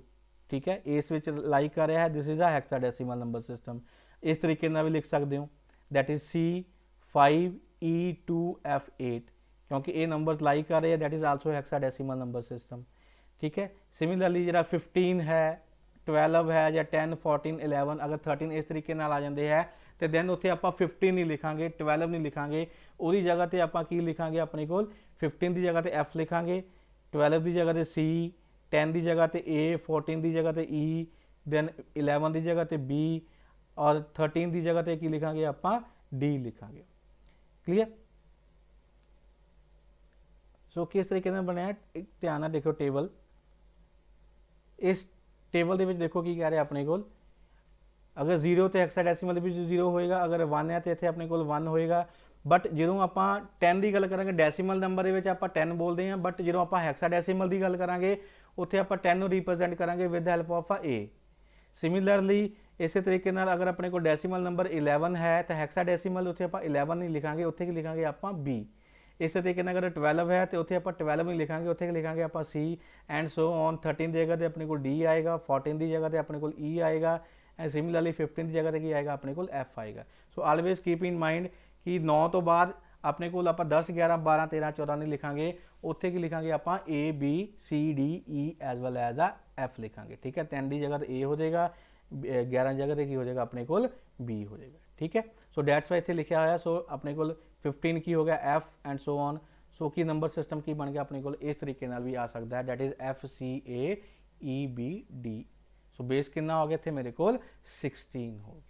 ठीक है, इस विच लाइक कर रहा है this is a hexadecimal number system. इस तरीके भी लिख सकते हो दैट इज C5E2F8 क्योंकि ये नंबर लाइक कर रहे हैं that is also hexadecimal number system, ठीक है। सिमिलरली जो 15 है 12 है या 10 14 11 अगर 13 इस तरीके आ जाते हैं तो दैन उत्थे आप 15 नहीं लिखांगे 12 नहीं लिखांगे, उहदी जगह पर आप की लिखांगे अपने को 15 की जगह पर F लिखांगे, 12 की जगह पर C, 10 की जगह पर A, 14 की जगह पर E, दैन 11 की जगह पर B और 13 की जगह पर की लिखांगे आप D लिखांगे। क्लीयर। सो किस तरीके से बनया ध्यान नाल देखो टेबल। इस टेबल के देखो की कह रहे अपने को अगर 0 तो ਹੈਕਸਾਡੈਸੀਮਲ ਦੇ ਵਿੱਚ 0 ਹੋਏਗਾ, ਅਗਰ 1 ਹੈ ਤੇ ਇੱਥੇ ਆਪਣੇ ਕੋਲ 1 ਹੋਏਗਾ। ਬਟ ਜਦੋਂ ਆਪਾਂ 10 ਦੀ ਗੱਲ ਕਰਾਂਗੇ ਡੈਸੀਮਲ ਨੰਬਰ ਦੇ ਵਿੱਚ ਆਪਾਂ 10 ਬੋਲਦੇ ਹਾਂ, ਬਟ ਜਦੋਂ ਆਪਾਂ ਹੈਕਸਾਡੈਸੀਮਲ ਦੀ ਗੱਲ ਕਰਾਂਗੇ ਉੱਥੇ ਆਪਾਂ 10 ਨੂੰ ਰਿਪਰੈਜ਼ੈਂਟ ਕਰਾਂਗੇ with help of a। Similarly ਇਸੇ ਤਰੀਕੇ ਨਾਲ ਅਗਰ ਆਪਣੇ ਕੋਲ ਡੈਸੀਮਲ ਨੰਬਰ 11 ਹੈ ਤਾਂ ਹੈਕਸਾਡੈਸੀਮਲ ਉੱਥੇ ਆਪਾਂ 11 ਨਹੀਂ ਲਿਖਾਂਗੇ, ਉੱਥੇ ਕੀ ਲਿਖਾਂਗੇ ਆਪਾਂ b। ਇਸੇ ਤਰੀਕੇ ਨਾਲ ਅਗਰ 12 ਹੈ तो ਉੱਥੇ ਆਪਾਂ 12 ਨਹੀਂ ਲਿਖਾਂਗੇ, ਉੱਥੇ ਕੀ ਲਿਖਾਂਗੇ ਆਪਾਂ c ਐਂਡ ਸੋ ਔਨ। 13 ਦੀ ਜਗ੍ਹਾ ਤੇ ਆਪਣੇ ਕੋਲ d ਆਏਗਾ, 14 ਦੀ ਜਗ੍ਹਾ ਤੇ ਆਪਣੇ ਕੋਲ e ਆਏਗਾ ਐਂਡ ਸਿਮਿਲਰਲੀ 15 ਦੀ ਜਗ੍ਹਾ ਤੇ ਕੀ ਆਏਗਾ ਆਪਣੇ ਕੋਲ f ਆਏਗਾ। ਸੋ ਆਲਵੇਜ਼ ਕੀਪ ਇਨ ਮਾइंड कि 9 ਤੋਂ ਬਾਅਦ ਆਪਣੇ ਕੋਲ ਆਪਾਂ 10 11 12 13 14 ਨਹੀਂ ਲਿਖਾਂਗੇ, ਉੱਥੇ ਕੀ ਲਿਖਾਂਗੇ ਆਪਾਂ a b c d e as well as a f ਲਿਖਾਂਗੇ। ਠੀਕ ਹੈ, 10 ਦੀ ਜਗ੍ਹਾ ਤੇ a ਹੋ ਜਾਏਗਾ, 11 ਦੀ ਜਗ੍ਹਾ ਤੇ ਕੀ ਹੋ ਜਾਏਗਾ ਆਪਣੇ ਕੋਲ b ਹੋ ਜਾਏਗਾ। ਠੀਕ ਹੈ, ਸੋ ਡੈਟਸ ਵਾਈ ਇੱਥੇ ਲਿਖਿਆ ਹੋਇਆ। ਸੋ ਆਪਣੇ ਕੋਲ 15 ਕੀ ਹੋ ਗਿਆ f and so on. So ਕੀ ਨੰਬਰ ਸਿਸਟਮ ਕੀ ਬਣ ਗਿਆ ਆਪਣੇ ਕੋਲ ਇਸ ਤਰੀਕੇ ਨਾਲ ਵੀ ਆ ਸਕਦਾ ਹੈ, that is f c a e b d। So base ਕਿੰਨਾ ਹੋ ਗਿਆ ਇੱਥੇ ਮੇਰੇ ਕੋਲ 16 ਹੋ ਗਿਆ।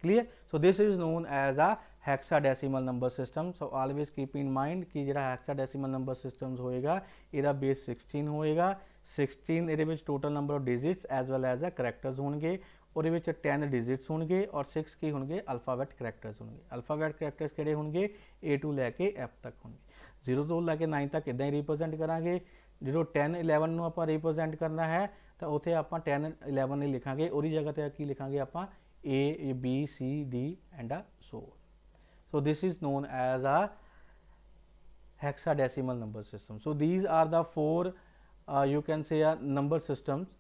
clear? So this is known as a hexadecimal number system. So always keep in mind कि ਜਿਹੜਾ hexadecimal number systems ਹੋਏਗਾ ਇਹਦਾ base 16 ਹੋਏਗਾ। 16 ਇਹਦੇ ਵਿੱਚ total number of digits as well as the characters ਹੋਣਗੇ, ਉਹਦੇ ਵਿੱਚ 10 digits ਹੋਣਗੇ ਔਰ 6 ਕੀ ਹੋਣਗੇ alphabet characters ਹੋਣਗੇ। alphabet characters ਕਿਹੜੇ ਹੋਣਗੇ A to ਲੈ ਕੇ F ਤੱਕ ਹੋਣਗੇ। 0 ਤੋਂ ਲੈ ਕੇ 9 ਤੱਕ ਇਦਾਂ ਹੀ ਰਿਪਰੈਜ਼ੈਂਟ ਕਰਾਂਗੇ। ਜਦੋਂ 10 11 ਨੂੰ ਆਪਾਂ ਰਿਪਰੈਜ਼ੈਂਟ ਕਰਨਾ ਹੈ ਤਾਂ ਉੱਥੇ ਆਪਾਂ 10 11 ਨਹੀਂ ਲਿਖਾਂਗੇ, ਉਹਦੀ ਜਗ੍ਹਾ ਤੇ ਕੀ ਲਿਖਾਂਗੇ ਆਪਾਂ A, B, C, D and so on. So this is known as a hexadecimal number system. So these are the four you can say number systems,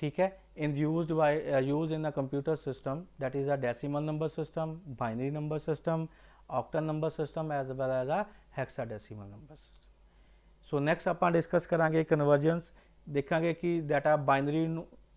ठीक है, used in a computer system, that is a decimal number system, binary number system, octal number system as well as a hexadecimal number system. So next ਆਪਾਂ discuss करांगे convergence, देखेंगे कि data binary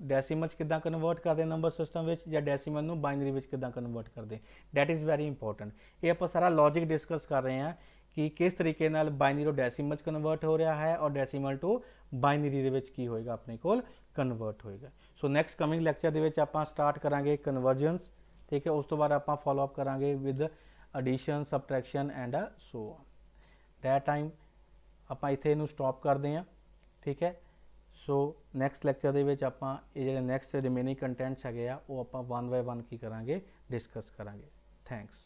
decimal 'ਚ ਕਿੱਦਾਂ convert ਕਰਦੇ number system ਵਿੱਚ ਜਾਂ decimal ਨੂੰ ਬਾਈਨਰੀ ਵਿੱਚ ਕਿੱਦਾਂ ਕਨਵਰਟ ਕਰਦੇ। That is very important. ਇਹ ਆਪਾਂ ਸਾਰਾ ਲੌਜਿਕ ਡਿਸਕਸ ਕਰ ਰਹੇ ਹਾਂ ਕਿ ਕਿਸ ਤਰੀਕੇ ਨਾਲ ਬਾਈਨਰੀ ਤੋਂ ਡੈਸੀਮਲ 'ਚ ਕਨਵਰਟ ਹੋ ਰਿਹਾ ਹੈ ਔਰ ਡੈਸੀਮਲ ਤੋਂ ਬਾਈਨਰੀ ਦੇ ਵਿੱਚ ਕੀ ਹੋਏਗਾ ਆਪਣੇ ਕੋਲ ਕਨਵਰਟ ਹੋਏਗਾ। ਸੋ ਨੈਕਸਟ ਕਮਿੰਗ ਲੈਕਚਰ ਦੇ ਵਿੱਚ ਆਪਾਂ ਸਟਾਰਟ ਕਰਾਂਗੇ ਕਨਵਰਜੈਂਸ। ਠੀਕ ਹੈ, ਉਸ ਤੋਂ ਬਾਅਦ ਆਪਾਂ ਫੋਲੋ ਅਪ ਕਰਾਂਗੇ with addition subtraction and so on. That time ਆਪਾਂ ਇੱਥੇ ਇਹਨੂੰ ਸਟਾਪ ਕਰਦੇ ਹਾਂ। ਠੀਕ ਹੈ, ਸੋ ਨੈਕਸਟ ਲੈਕਚਰ ਦੇ ਵਿੱਚ ਆਪਾਂ ਇਹ ਜਿਹੜੇ ਨੈਕਸਟ ਰਿਮੇਨਿੰਗ ਕੰਟੈਂਟਸ ਹੈਗੇ ਆ ਉਹ ਆਪਾਂ 1 ਬਾਏ 1 ਕੀ ਕਰਾਂਗੇ ਡਿਸਕਸ ਕਰਾਂਗੇ। ਥੈਂਕਸ।